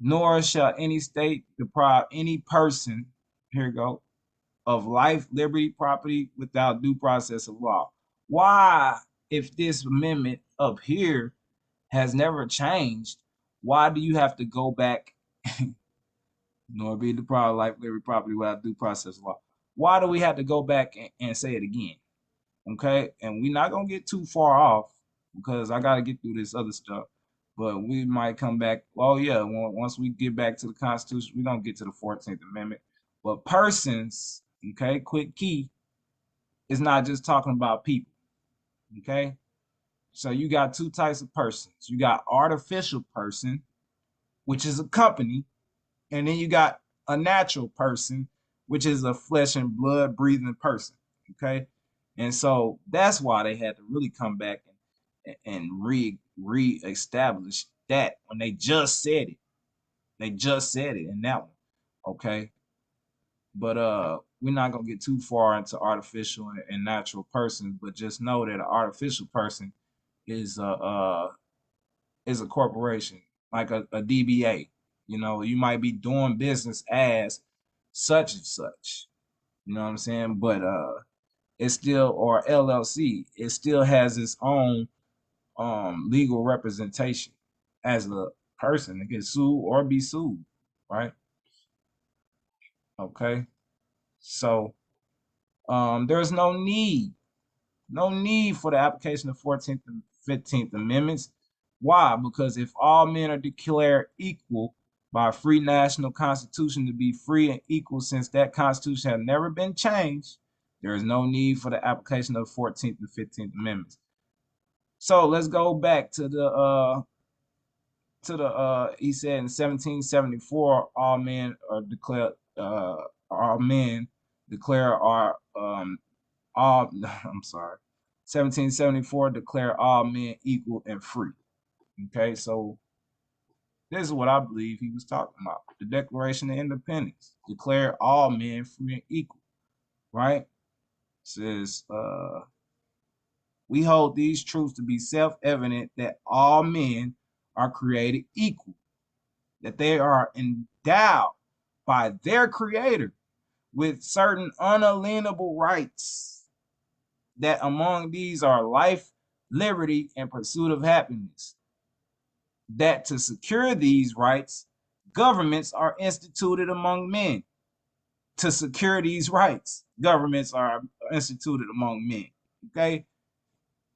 S1: Nor shall any state deprive any person, here we go, of life, liberty, property without due process of law. Why, if this amendment up here has never changed, why do you have to go back nor be deprived of life, liberty, property without due process of law? Why do we have to go back and say it again? Okay, and we're not gonna get too far off because I gotta get through this other stuff. But we might come back. Oh yeah, once we get back to the Constitution, we don't get to the 14th Amendment. But persons, okay, quick key, is not just talking about people. Okay, so you got two types of persons. You got artificial person, which is a company, and then you got a natural person, which is a flesh and blood breathing person. Okay, and so that's why they had to really come back and re-establish that when they just said it. They just said it in that one. Okay. But we're not gonna get too far into artificial and natural persons, but just know that an artificial person is a corporation, like a DBA. You know, you might be doing business as such and such. You know what I'm saying? But it's still, or LLC, it still has its own legal representation as a person that can sue or be sued, right? Okay. So there's no need for the application of 14th and 15th Amendments. Why? Because if all men are declared equal by a free national constitution to be free and equal, since that constitution has never been changed, there is no need for the application of 14th and 15th Amendments. So let's go back to the he said in 1774 all men declare are all I'm sorry, 1774 declare all men equal and free. Okay, so this is what I believe he was talking about. The Declaration of Independence declare all men free and equal, right? It says we hold these truths to be self-evident, that all men are created equal, that they are endowed by their creator with certain unalienable rights, that among these are life, liberty, and pursuit of happiness, that to secure these rights, governments are instituted among men. To secure these rights, governments are instituted among men. Okay?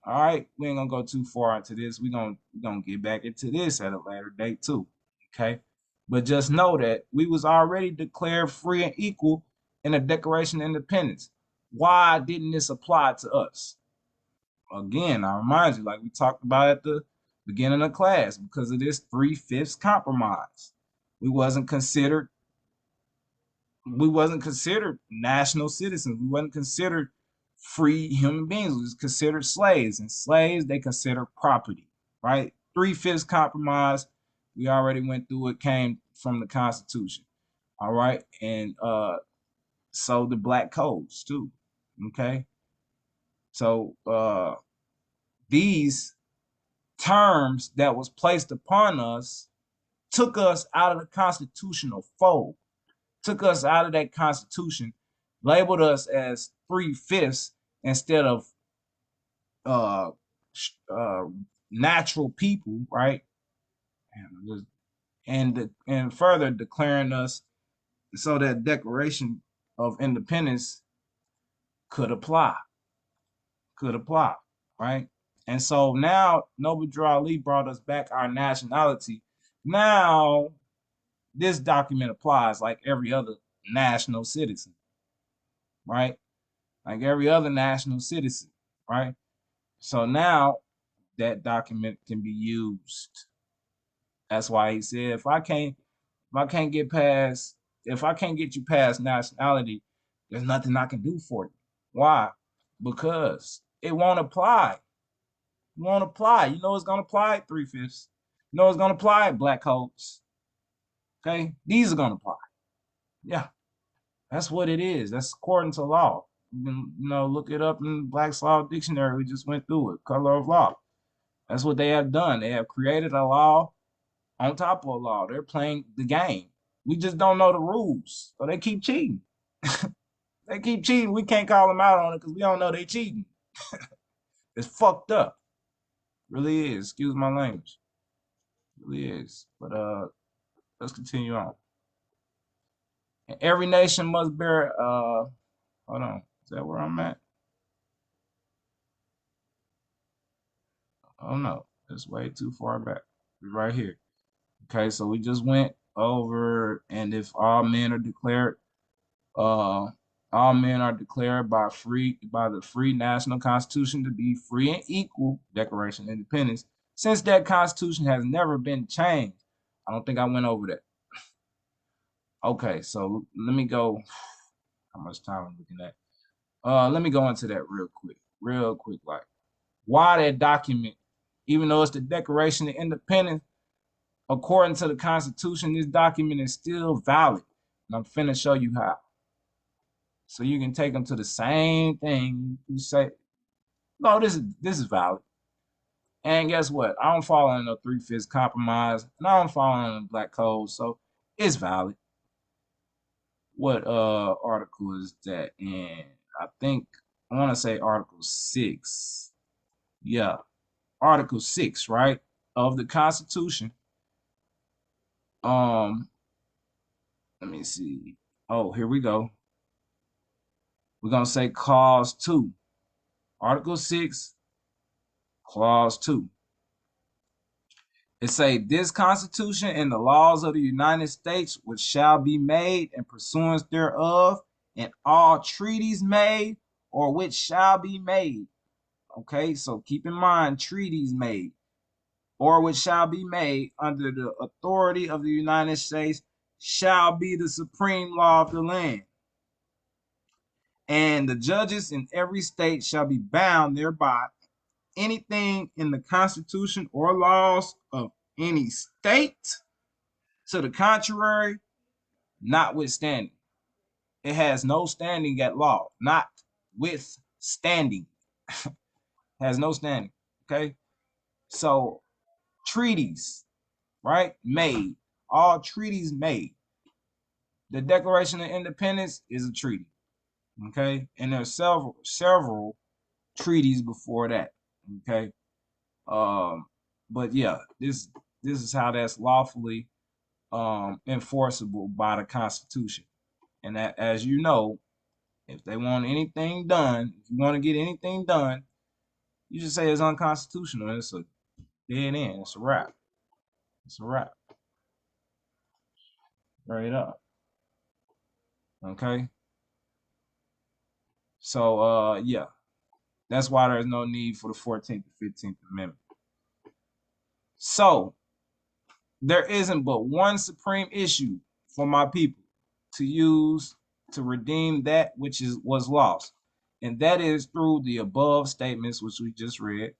S1: All right, we ain't gonna go too far into this. We gonna get back into this at a later date too. Okay, but just know that we was already declared free and equal in the Declaration of Independence. Why didn't this apply to us? Again, I remind you, like we talked about at the beginning of class, because of this three-fifths compromise. We wasn't considered we wasn't considered national citizens. We wasn't considered free human beings. We was considered slaves, and slaves they consider property, right? Three-fifths compromise. We already went through it. Came from the Constitution, all right, and so the black codes too. Okay, so these terms that was placed upon us took us out of the constitutional fold, took us out of that constitution, labeled us as three-fifths instead of uh, uh, natural people, right? And further declaring us so that Declaration of Independence could apply, right? And so now Noble Drew Ali brought us back our nationality. Now this document applies like every other national citizen, right? Like every other national citizen, right? So now that document can be used. That's why he said, if I can't get you past nationality, there's nothing I can do for you. Why? Because it won't apply. It won't apply. You know it's gonna apply three-fifths. You know it's gonna apply black coats. Okay, these are gonna apply. Yeah, that's what it is. That's according to law. You can, look it up in Black's Law Dictionary. We just went through it. Color of law. That's what they have done. They have created a law on top of a law. They're playing the game. We just don't know the rules. So they keep cheating. They keep cheating. We can't call them out on it because we don't know they cheating. It's fucked up. Really is. Excuse my language. Really is. But let's continue on. And every nation must bear hold on. Is that where I'm at? Oh no. It's way too far back. We right here. Okay, so we just went over, and if uh, all men are declared by the free national constitution to be free and equal, Declaration of Independence. Since that constitution has never been changed, I don't think I went over that. Okay, so let me go. How much time I'm looking at? Let me go into that real quick. Like, why that document, even though it's the Declaration of Independence, according to the Constitution, this document is still valid. And I'm finna show you how. So you can take them to the same thing. You say, no, this is valid. And guess what? I don't fall in a three-fifths compromise, and I don't fall in the black code, so it's valid. What article is that in? I think I want to say Article 6. Yeah, Article 6, right? Of the Constitution. Um, let me see. Oh, here we go. We're gonna say clause 2. Article 6, clause 2. It say this Constitution and the laws of the United States, which shall be made in pursuance thereof, and all treaties made or which shall be made. Okay, so keep in mind treaties made or which shall be made under the authority of the United States shall be the supreme law of the land. And the judges in every state shall be bound thereby. Anything in the Constitution or laws of any state to the contrary, notwithstanding. It has no standing at law, not withstanding. Has no standing. Okay. So treaties, right? Made. All treaties made. The Declaration of Independence is a treaty. Okay. And there's several treaties before that. Okay. Um, but yeah, this is how that's lawfully enforceable by the Constitution. And that, as you know, if they want anything done, if you want to get anything done, you just say it's unconstitutional. It's a dead end. It's a wrap. It's a wrap. Right up. Okay. So yeah, that's why there's no need for the 14th and 15th Amendment. So there isn't but one supreme issue for my people to use to redeem that which was lost. And that is through the above statements which we just read.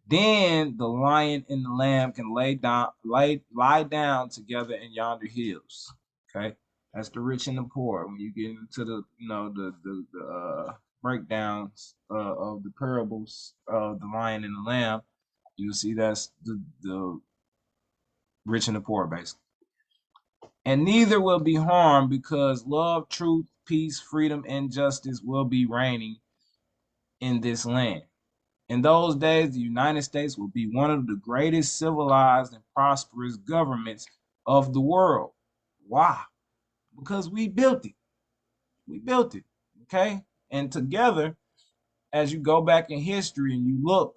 S1: Then the lion and the lamb can lie down together in yonder hills. Okay, that's the rich and the poor. When you get into the the breakdowns of the parables of the lion and the lamb, you'll see that's the rich and the poor basically. And neither will be harmed because love, truth, peace, freedom, and justice will be reigning in this land. In those days, the United States will be one of the greatest civilized and prosperous governments of the world. Why? Because we built it. We built it. Okay. And together, as you go back in history and you look,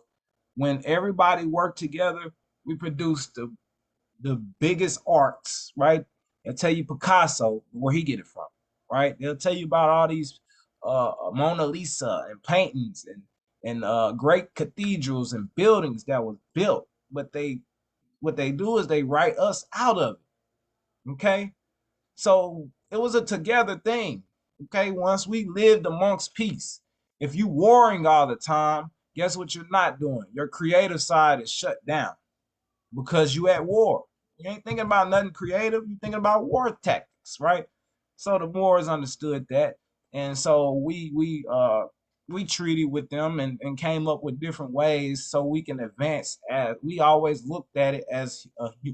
S1: when everybody worked together, we produced the biggest arts, right? They'll tell you Picasso, where he get it from, right? They'll tell you about all these Mona Lisa and paintings and great cathedrals and buildings that was built. But what they do is they write us out of it. Okay. So it was a together thing. Okay. Once we lived amongst peace. If you warring all the time, guess what you're not doing? Your creative side is shut down because you at war. You ain't thinking about nothing creative. You're thinking about war tactics, right? So the Moors understood that, and so we treated with them and came up with different ways so we can advance. As we always looked at it as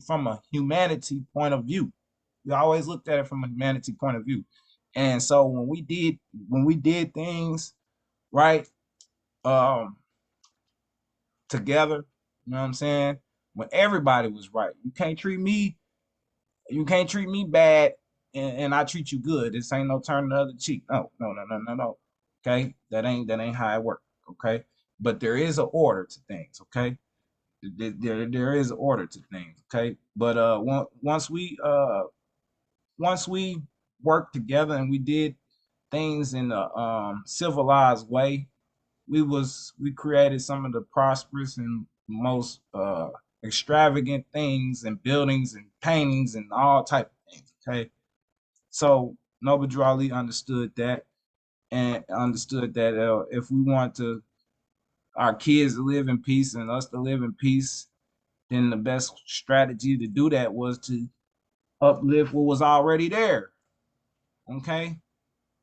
S1: from a humanity point of view. We always looked at it from a humanity point of view, and so when we did things right, um, together. You know what I'm saying? When everybody was right. You can't treat me bad and I treat you good. This ain't no turn the other cheek. No, no, no, no, no, no. Okay? That ain't how it works. Okay. But there is an order to things, okay? There is order to things, okay? But once we worked together and we did things in a civilized way, we created some of the prosperous and most extravagant things and buildings and paintings and all type of things. Okay, so Noble Drew Ali understood that and understood that if we want to our kids to live in peace and us to live in peace, then the best strategy to do that was to uplift what was already there. Okay,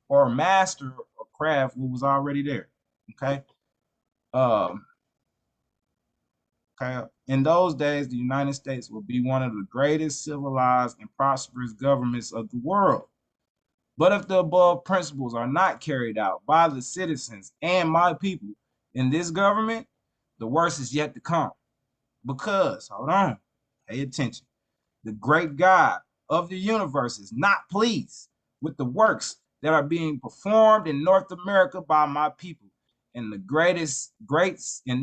S1: or master or craft what was already there. Okay. Um, okay. In those days, the United States would be one of the greatest civilized and prosperous governments of the world. But if the above principles are not carried out by the citizens and my people in this government, the worst is yet to come. Because, hold on, pay attention. The great God of the universe is not pleased with the works that are being performed in North America by my people. And the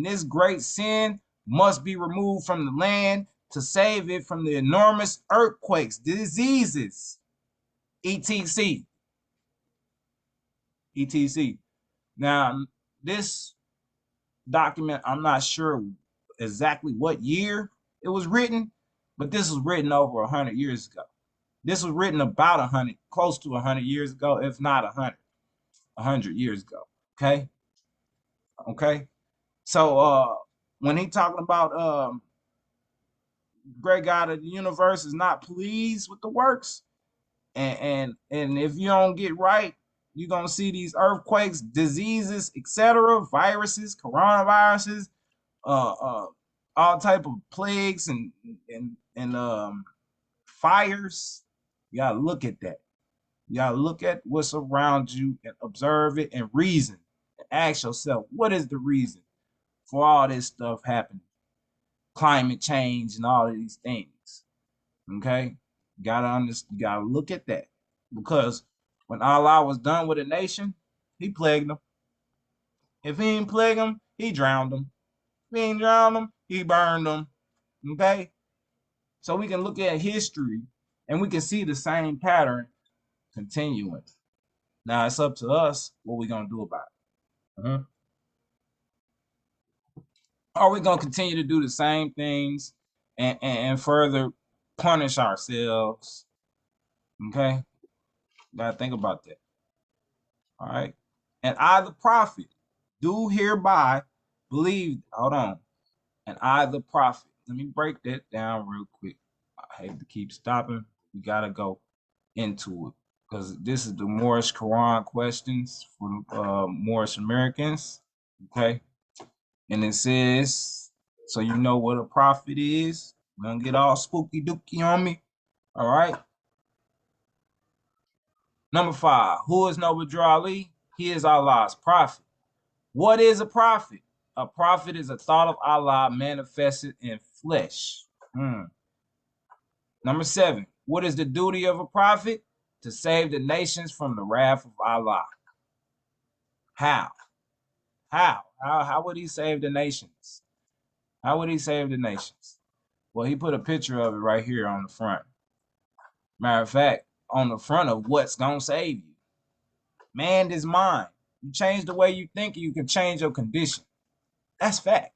S1: this great sin must be removed from the land to save it from the enormous earthquakes, diseases, etc. etc. Now, this document, I'm not sure exactly what year it was written, but this was written over 100 years ago. This was written about 100, close to 100 years ago, if not 100 years ago. Okay. Okay. So when he talking about great God of the universe is not pleased with the works, and if you don't get right, you're gonna see these earthquakes, diseases, etc., viruses, coronaviruses, uh, uh, all type of plagues and fires. You gotta look at that. You gotta look at what's around you and observe it and reason. And ask yourself, what is the reason for all this stuff happening? Climate change and all of these things. Okay? You gotta look at that. Because when Allah was done with a nation, he plagued them. If he didn't plague them, he drowned them. If he didn't drown them, he burned them. Okay? So we can look at history and we can see the same pattern continuing. Now it's up to us what we're gonna do about it. Are we gonna continue to do the same things and further punish ourselves? Okay, gotta think about that. All right, and I, the prophet, do hereby believe. Hold on, and I, the prophet. Let me break that down real quick. I hate to keep stopping. We gotta go into it because this is the Moorish Quran questions for the Moorish Americans. Okay. And it says, so you know what a prophet is. Don't get all spooky dooky on me. All right. Number 5. Who is Noble Drew Ali? He is Allah's prophet. What is a prophet? A prophet is a thought of Allah manifested in flesh. Number 7. What is the duty of a prophet? To save the nations from the wrath of Allah. How? How would he save the nations? How would he save the nations? Well, he put a picture of it right here on the front. Matter of fact, on the front of what's gonna save you. Man is mind. You change the way you think, you can change your condition. That's fact.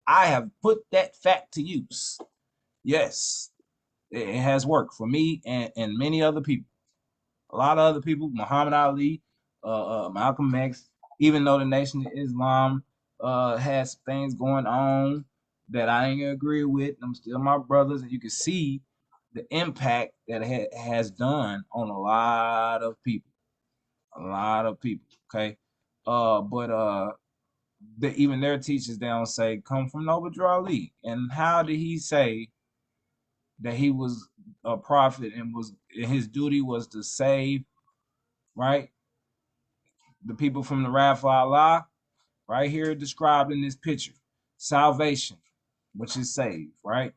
S1: I have put that fact to use. Yes, it has worked for me and many other people. A lot of other people, Muhammad Ali, Malcolm X, even though the Nation of Islam has things going on that I ain't agree with, I'm still my brothers, and you can see the impact that it has done on a lot of people. A lot of people. Okay. But even their teachers, they don't say come from Noble Drew Ali. And how did he say that he was a prophet and was his duty was to save, right? The people from the wrath of Allah, right here described in this picture. Salvation, which is saved, right?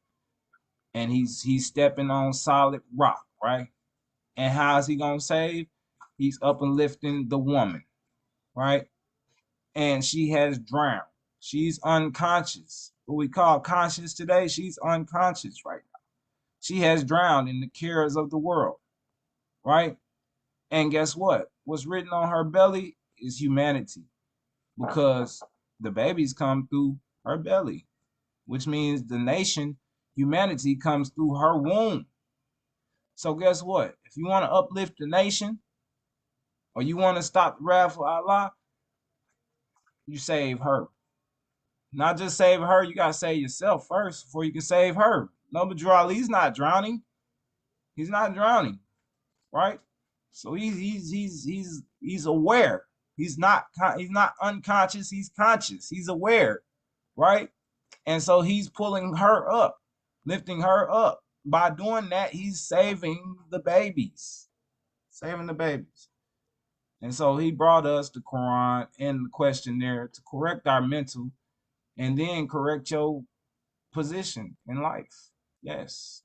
S1: And he's stepping on solid rock, right? And how is he gonna save? He's up and lifting the woman, right? And she has drowned. She's unconscious. what we call conscious today, she's unconscious right now. She has drowned in the cares of the world, right? And guess what? What's written on her belly is humanity because the babies come through her belly, which means the nation, humanity, comes through her womb. So guess what? If you want to uplift the nation or you want to stop the wrath of Allah, you save her. Not just save her, you gotta save yourself first before you can save her. No, but Ali's not drowning. He's not drowning, right? So he's aware. He's not unconscious. He's conscious. He's aware, right? And so he's pulling her up, lifting her up. By doing that, he's saving the babies, saving the babies. And so he brought us the Quran and the questionnaire to correct our mental and then correct your position in life. Yes,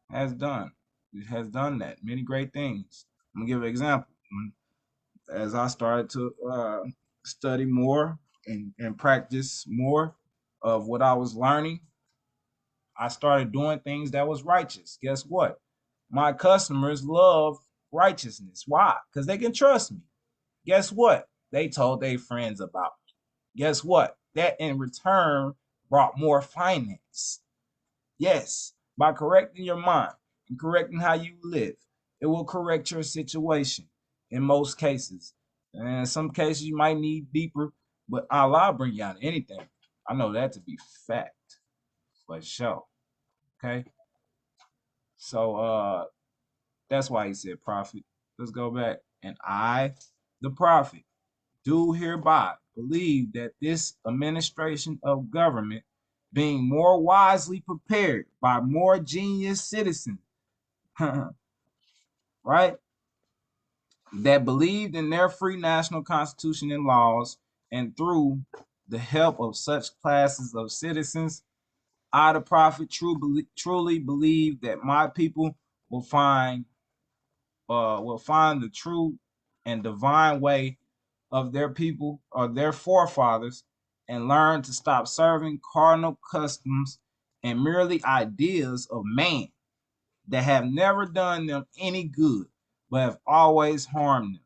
S1: has done. It has done that. Many great things. I'm gonna give an example. As I started to study more and practice more of what I was learning, I started doing things that was righteous. Guess what? My customers love righteousness. Why? Because they can trust me. Guess what? They told their friends about me. Guess what? That in return brought more finance. Yes, by correcting your mind and correcting how you live, it will correct your situation in most cases. And in some cases, you might need deeper, but Allah bring you out of anything. I know that to be fact for sure. Okay. So that's why he said prophet. Let's go back. And I, the prophet, do hereby believe that this administration of government being more wisely prepared by more genius citizens, right, that believed in their free national constitution and laws, and through the help of such classes of citizens, I, the prophet, truly believe that my people will find the true and divine way of their people or their forefathers and learn to stop serving carnal customs and merely ideas of man that have never done them any good but have always harmed them.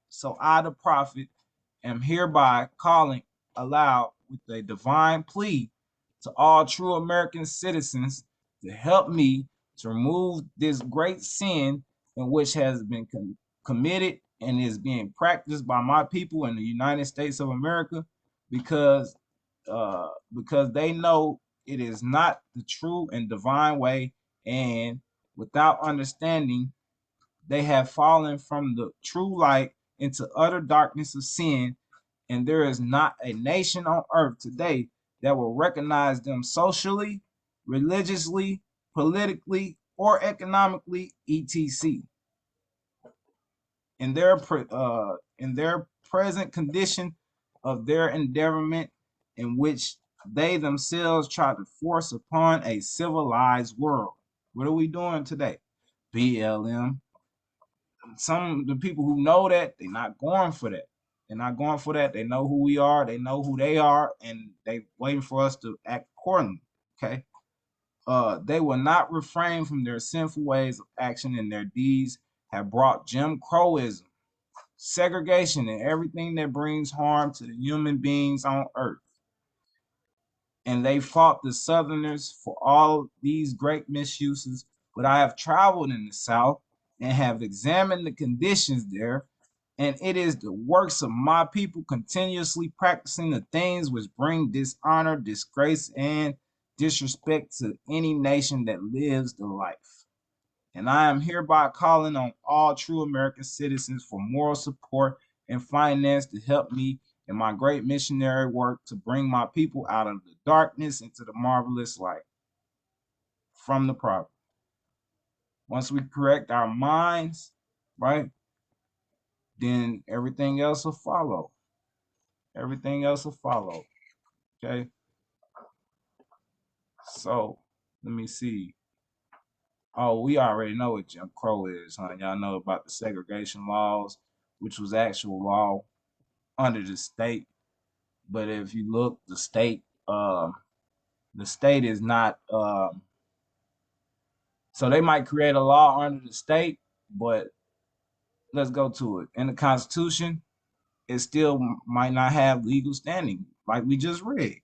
S1: So I, the prophet, am hereby calling aloud with a divine plea to all true American citizens to help me to remove this great sin in which has been committed and is being practiced by my people in the United States of America because they know it is not the true and divine way, and without understanding they have fallen from the true light into utter darkness of sin, and there is not a nation on earth today that will recognize them socially, religiously, politically, or economically, etc. In their present condition of their endeavorment, in which they themselves try to force upon a civilized world. What are we doing today? BLM. Some of the people who know that, they're not going for that. They're not going for that. They know who we are, they know who they are, and they waiting for us to act accordingly. Okay. They will not refrain from their sinful ways of action, and their deeds have brought Jim Crowism, segregation, and everything that brings harm to the human beings on earth. And they fought the Southerners for all these great misuses. But I have traveled in the South and have examined the conditions there, and it is the works of my people continuously practicing the things which bring dishonor, disgrace, and disrespect to any nation that lives the life. And I am hereby calling on all true American citizens for moral support and finance to help me in my great missionary work to bring my people out of the darkness into the marvelous light from the prophet. Once we correct our minds, right, then everything else will follow. Everything else will follow. Okay. So let me see. Oh, we already know what Jim Crow is, huh? Y'all know about the segregation laws, which was actual law under the state. But if you look, the state The state is not. So they might create a law under the state, but let's go to it. In the Constitution, it still might not have legal standing, like we just read.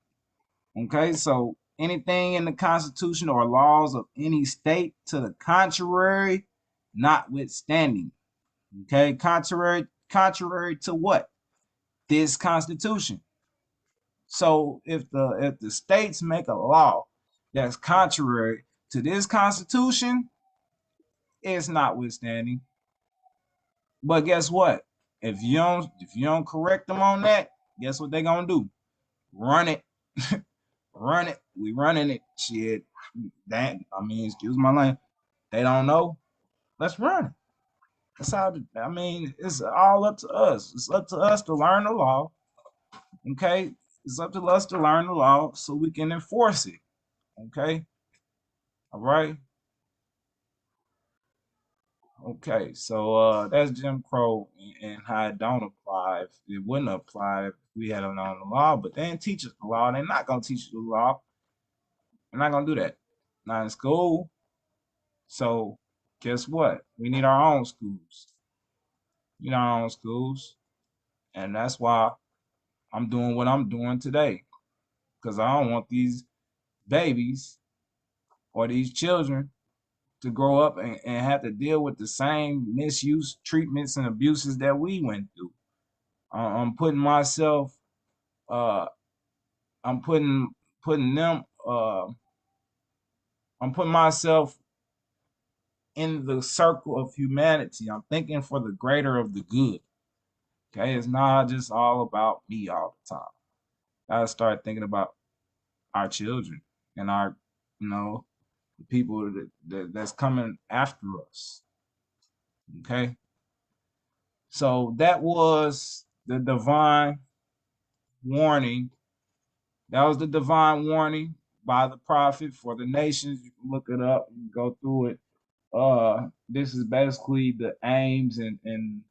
S1: Okay, so anything in the Constitution or laws of any state to the contrary, notwithstanding. Okay, contrary to what? This Constitution. So if the states make a law that's contrary to this Constitution, it's notwithstanding. But guess what? If you don't correct them on that, guess what they're gonna do? Run it. Run it. We running it. Shit. That excuse my language. They don't know. Let's run it. That's how it's all up to us. It's up to us to learn the law. Okay. It's up to us to learn the law so we can enforce it. Okay. All right. Okay. So that's Jim Crow and how it don't apply. If it wouldn't apply if we had known the law, but they didn't teach us the law. They're not gonna teach you the law. They're not gonna do that. Not in school. So guess what? We need our own schools. Our own schools. And that's why I'm doing what I'm doing today. Because I don't want these babies or these children to grow up and have to deal with the same misuse, treatments, and abuses that we went through. I'm putting myself, uh, I'm putting them, I'm putting myself in the circle of humanity. I'm thinking for the greater of the good. Okay, it's not just all about me all the time. I gotta start thinking about our children and our, the people that's coming after us. Okay, so that was the divine warning. That was the divine warning by the prophet for the nations. You can look it up and go through it. This is basically the aims and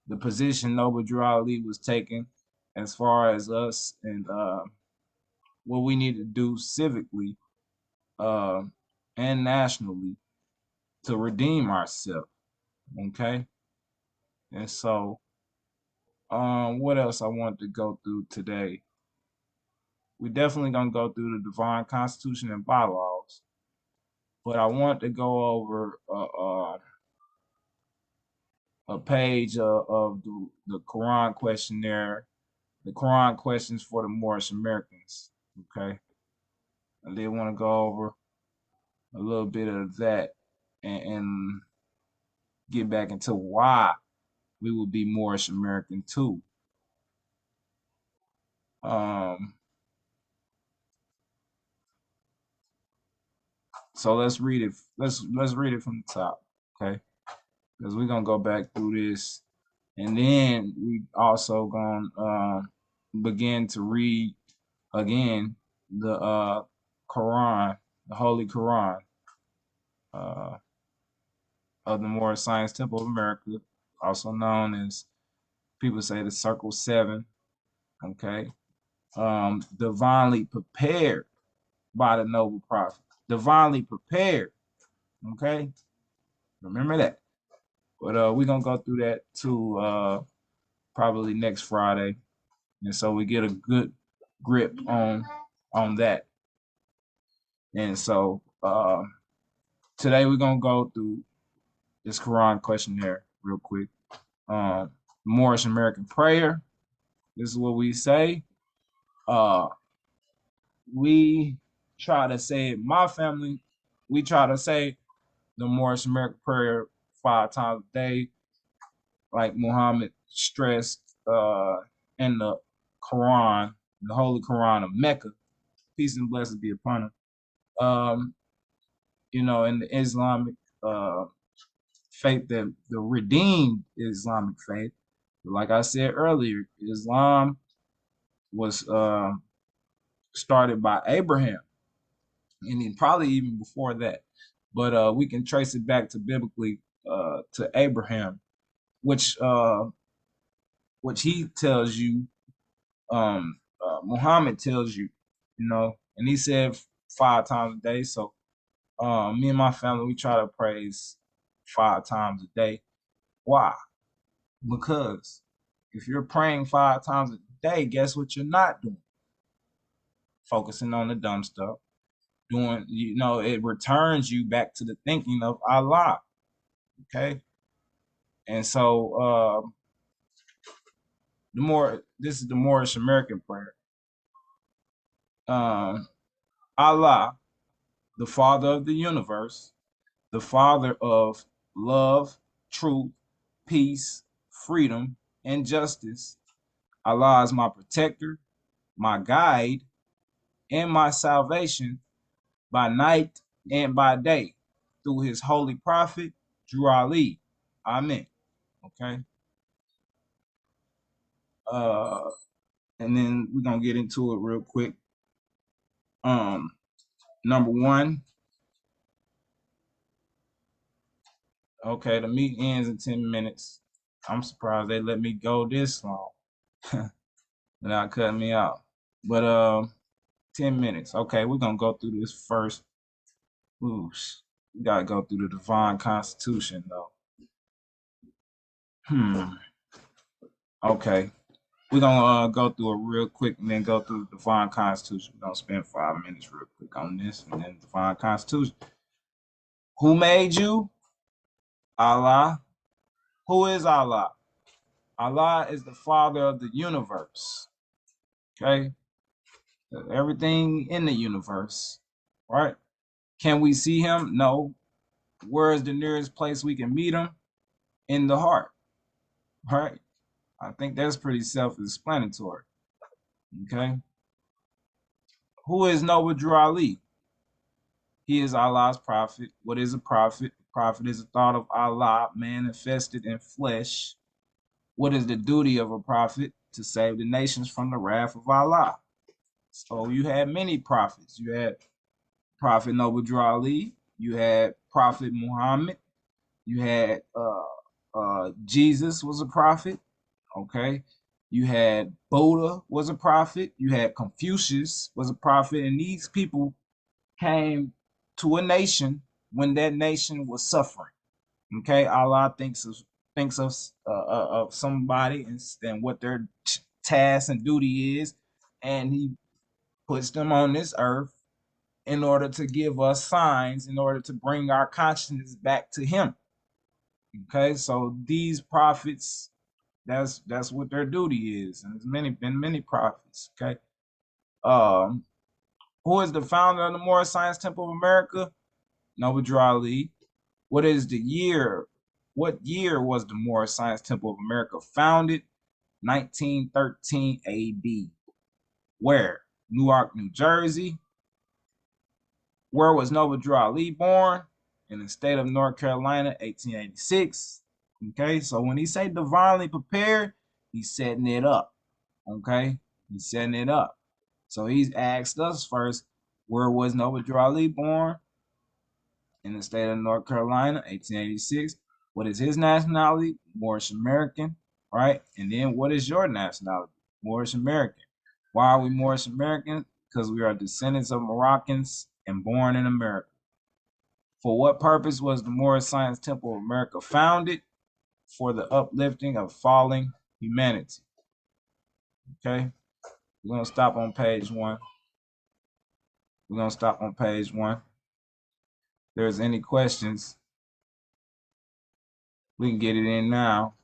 S1: the position Noble Drew Ali was taking as far as us and what we need to do civically uh, and nationally to redeem ourselves. Okay, and so what else I wanted to go through today? We definitely gonna go through the divine constitution and bylaws, but I want to go over a page of the Quran questionnaire, the Quran questions for the Moorish Americans. Okay, I did want to go over a little bit of that and get back into why we would be Moorish American too. Um, so let's read it. Let's read it from the top, okay? Because we're gonna go back through this, and then we also gonna begin to read again the Quran, the Holy Quran uh, of the Moorish Science Temple of America, also known as people say the Circle Seven. Okay, divinely prepared by the noble prophet, divinely prepared. Okay, remember that. But we're gonna go through that too probably next Friday. And so we get a good grip on that. And so today we're gonna go through this Quran questionnaire real quick. Moorish American prayer. This is what we say. Uh we try to say it, my family, we try to say the Moorish American prayer 5 times a day, like Muhammad stressed in the Quran, the Holy Quran of Mecca. Peace and blessings be upon him. Um, in the Islamic faith, the redeemed Islamic faith, like I said earlier, Islam was started by Abraham, and then probably even before that. But we can trace it back to biblically to Abraham, which he tells you, Muhammad tells you, and he said 5 times a day. So me and my family, we try to praise 5 times a day. Why? Because if you're praying 5 times a day, guess what you're not doing? Focusing on the dumb stuff. Doing, it returns you back to the thinking of Allah. Okay. And so this is the Moorish American prayer. Um, Allah, the Father of the universe, the Father of love, truth, peace, freedom, and justice. Allah is my protector, my guide, and my salvation by night and by day through his holy prophet, Drew Ali. Amen. Okay. Uh, and then we're gonna get into it real quick. Number one, okay, the meet ends in 10 minutes. I'm surprised they let me go this long without cutting me out. But 10 minutes. Okay, we're gonna go through this first. Oosh. We gotta go through the divine constitution though. Okay. We're gonna go through it real quick and then go through the divine constitution. We're gonna spend 5 minutes real quick on this and then divine constitution. Who made you? Allah. Who is Allah? Allah is the father of the universe. Okay. Everything in the universe. Right? Can we see him? No. Where is the nearest place we can meet him? In the heart. Right? I think that's pretty self-explanatory. Okay. Who is Noble Drew Ali? He is Allah's prophet. What is a prophet? A prophet is a thought of Allah manifested in flesh. What is the duty of a prophet? To save the nations from the wrath of Allah. So you had many prophets. You had Prophet Noble Drew Ali. You had Prophet Muhammad. You had Jesus was a prophet. Okay. You had Buddha was a prophet. You had Confucius was a prophet. And these people came to a nation when that nation was suffering. Okay. Allah thinks of somebody and what their task and duty is. And he puts them on this earth in order to give us signs, in order to bring our consciousness back to him. Okay. So these prophets, that's what their duty is. And there's been many prophets. Okay. Um, who is the founder of the Moor Science Temple of America? Noble Drew Ali. What is the year? What year was the Moor Science Temple of America founded? 1913 AD. Where? Newark, New Jersey. Where was Noble Drew Ali born? In the state of North Carolina, 1886. Okay, so when he say divinely prepared, he's setting it up. Okay, he's setting it up. So he's asked us first, where was Noble Drew Ali born? In the state of North Carolina, 1886. What is his nationality? Moorish American, right? And then what is your nationality? Moorish American. Why are we Moorish American? Because we are descendants of Moroccans and born in America. For what purpose was the Moorish Science Temple of America founded? For the uplifting of falling humanity. Okay, we're gonna stop on page 1. We're gonna stop on page 1. If there's any questions, we can get it in now.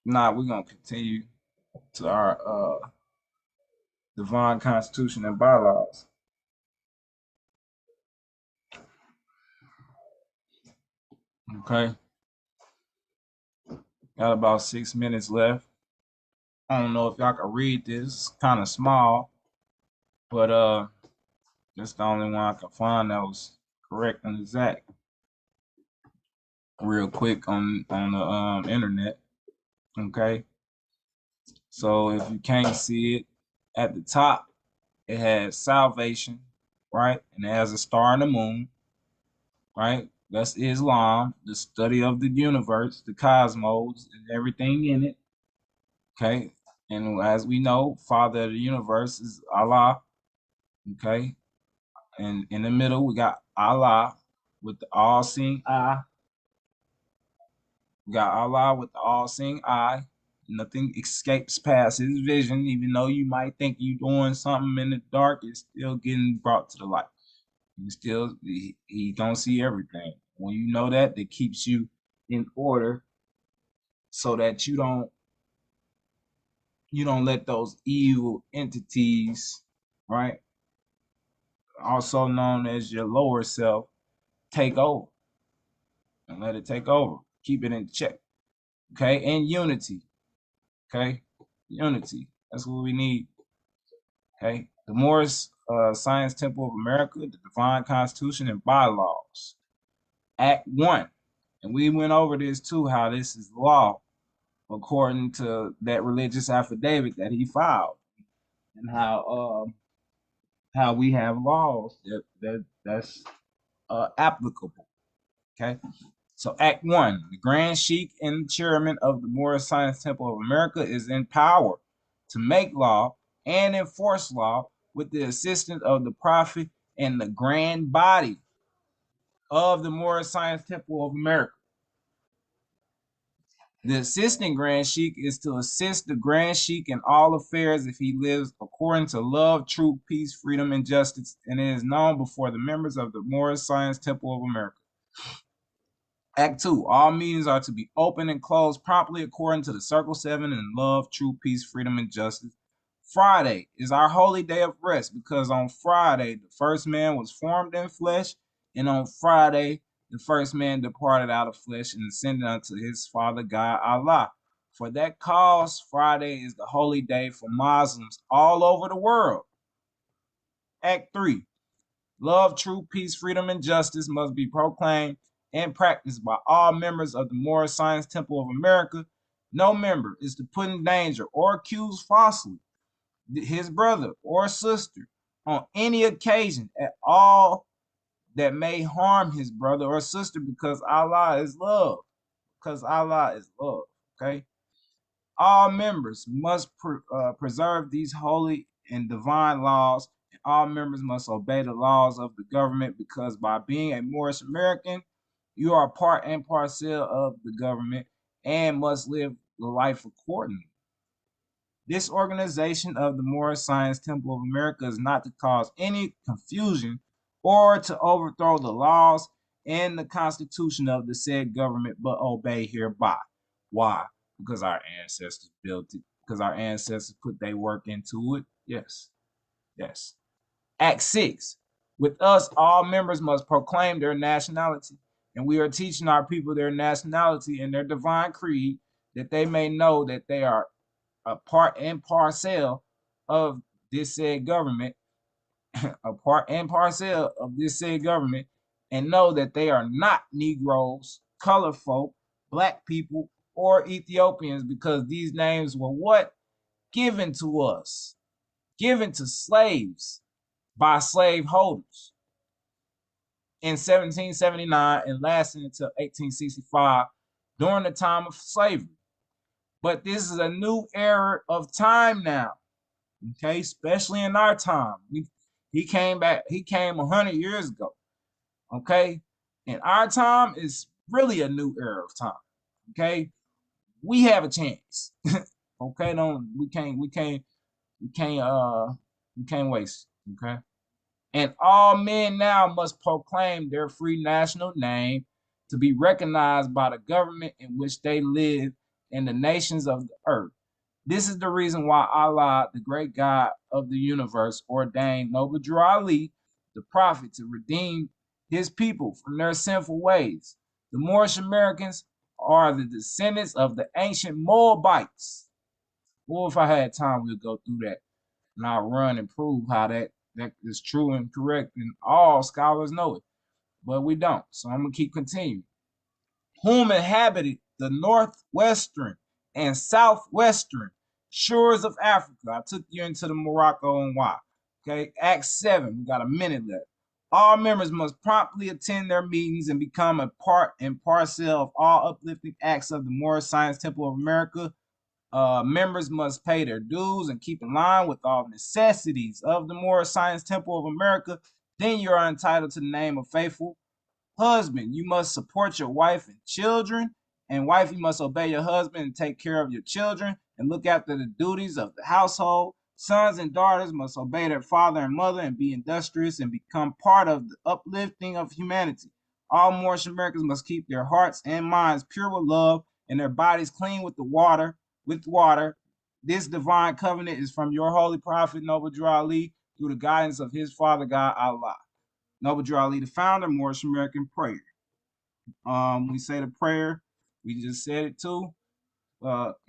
S1: Nah, we're gonna continue to our divine constitution and bylaws. Okay, got about 6 minutes left. I don't know if y'all can read this. It's kind of small, but that's the only one I can find that was correct and exact. Real quick on the internet. Okay, so if you can't see it, at the top it has salvation, right? And it has a star and the moon, right? That's Islam, the study of the universe, the cosmos, and everything in it. Okay. And as we know, Father of the universe is Allah. Okay. And in the middle, we got Allah with the all seeing eye. We got Allah with the all seeing eye. Nothing escapes past his vision, even though you might think you're doing something in the dark, it's still getting brought to the light. He don't see everything. When you know that, that keeps you in order so that you don't let those evil entities, right? Also known as your lower self, take over and let it take over. Keep it in check. Okay. And unity. Okay. Unity. That's what we need. Okay. The Moorish Science Temple of America, the Divine Constitution and Bylaws. Act 1. And we went over this too, how this is law according to that religious affidavit that he filed, and how we have laws that's applicable. Okay. So Act 1, the Grand Sheik and Chairman of the Moorish Science Temple of America is empowered to make law and enforce law with the assistance of the Prophet and the Grand Body of the Moorish Science Temple of America. The assistant Grand Sheik is to assist the Grand Sheik in all affairs if he lives according to love, truth, peace, freedom, and justice, and it is known before the members of the Moorish Science Temple of America. Act 2, all meetings are to be open and closed promptly according to the Circle 7 in love, true peace, freedom, and justice. Friday is our holy day of rest because on Friday, the first man was formed in flesh, and on Friday, the first man departed out of flesh and ascended unto his Father God Allah. For that cause, Friday is the holy day for Muslims all over the world. Act 3, love, truth, peace, freedom, and justice must be proclaimed and practiced by all members of the Moorish Science Temple of America. No member is to put in danger or accuse falsely his brother or sister on any occasion at all that may harm his brother or sister because Allah is love. Because Allah is love. Okay. All members must preserve these holy and divine laws, and all members must obey the laws of the government because by being a Moorish American, you are part and parcel of the government and must live the life accordingly. This organization of the Moorish Science Temple of America is not to cause any confusion or to overthrow the laws and the constitution of the said government, but obey hereby. Why? Because our ancestors built it, because our ancestors put their work into it. Yes, yes. Act 6. With us, all members must proclaim their nationality, and we are teaching our people their nationality and their divine creed that they may know that they are a part and parcel of this said government, a part and parcel of this said government, and know that they are not Negroes, colored folk, black people, or Ethiopians, because these names were what? Given to us, given to slaves by slave holders in 1779 and lasting until 1865 during the time of slavery. But this is a new era of time now. Okay, especially in our time. He came back, he came 100 years ago. Okay, in our time is really a new era of time. Okay, we have a chance. Okay, don't we can't we can't waste. Okay, and all men now must proclaim their free national name to be recognized by the government in which they live and the nations of the earth. This is the reason why Allah, the great God of the universe, ordained Noble Drew Ali, the prophet, to redeem his people from their sinful ways. The Moorish Americans are the descendants of the ancient Moabites. Well, if I had time, we'll go through that. And I'll run and prove how that is true and correct, and all scholars know it. But we don't. So I'm going to keep continuing. Whom inhabited the northwestern and southwestern shores of Africa. I took you into the Morocco and why. Okay, Act 7, we got a minute left. All members must promptly attend their meetings and become a part and parcel of all uplifting acts of the Moorish Science Temple of America Members must pay their dues and keep in line with all necessities of the Moor Science Temple of America. Then you are entitled to the name of faithful. Husband, you must support your wife and children. And wife, you must obey your husband and take care of your children and look after the duties of the household. Sons and daughters must obey their father and mother and be industrious and become part of the uplifting of humanity. All Moorish Americans must keep their hearts and minds pure with love and their bodies clean with the water. This divine covenant is from your holy prophet Noble Drew Ali through the guidance of his father God Allah. Noble Drew Ali, the founder, Moorish American prayer. We say the prayer. We just said it too.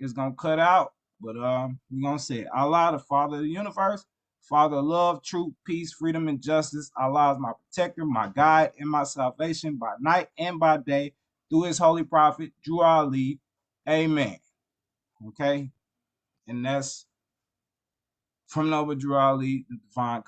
S1: It's gonna cut out, but we're gonna say it. Allah, the Father of the universe, Father of love, truth, peace, freedom, and justice. Allah is my protector, my guide, and my salvation by night and by day through his holy prophet, Drew Ali. Amen. Okay, and that's from Noble Drew Ali, the divine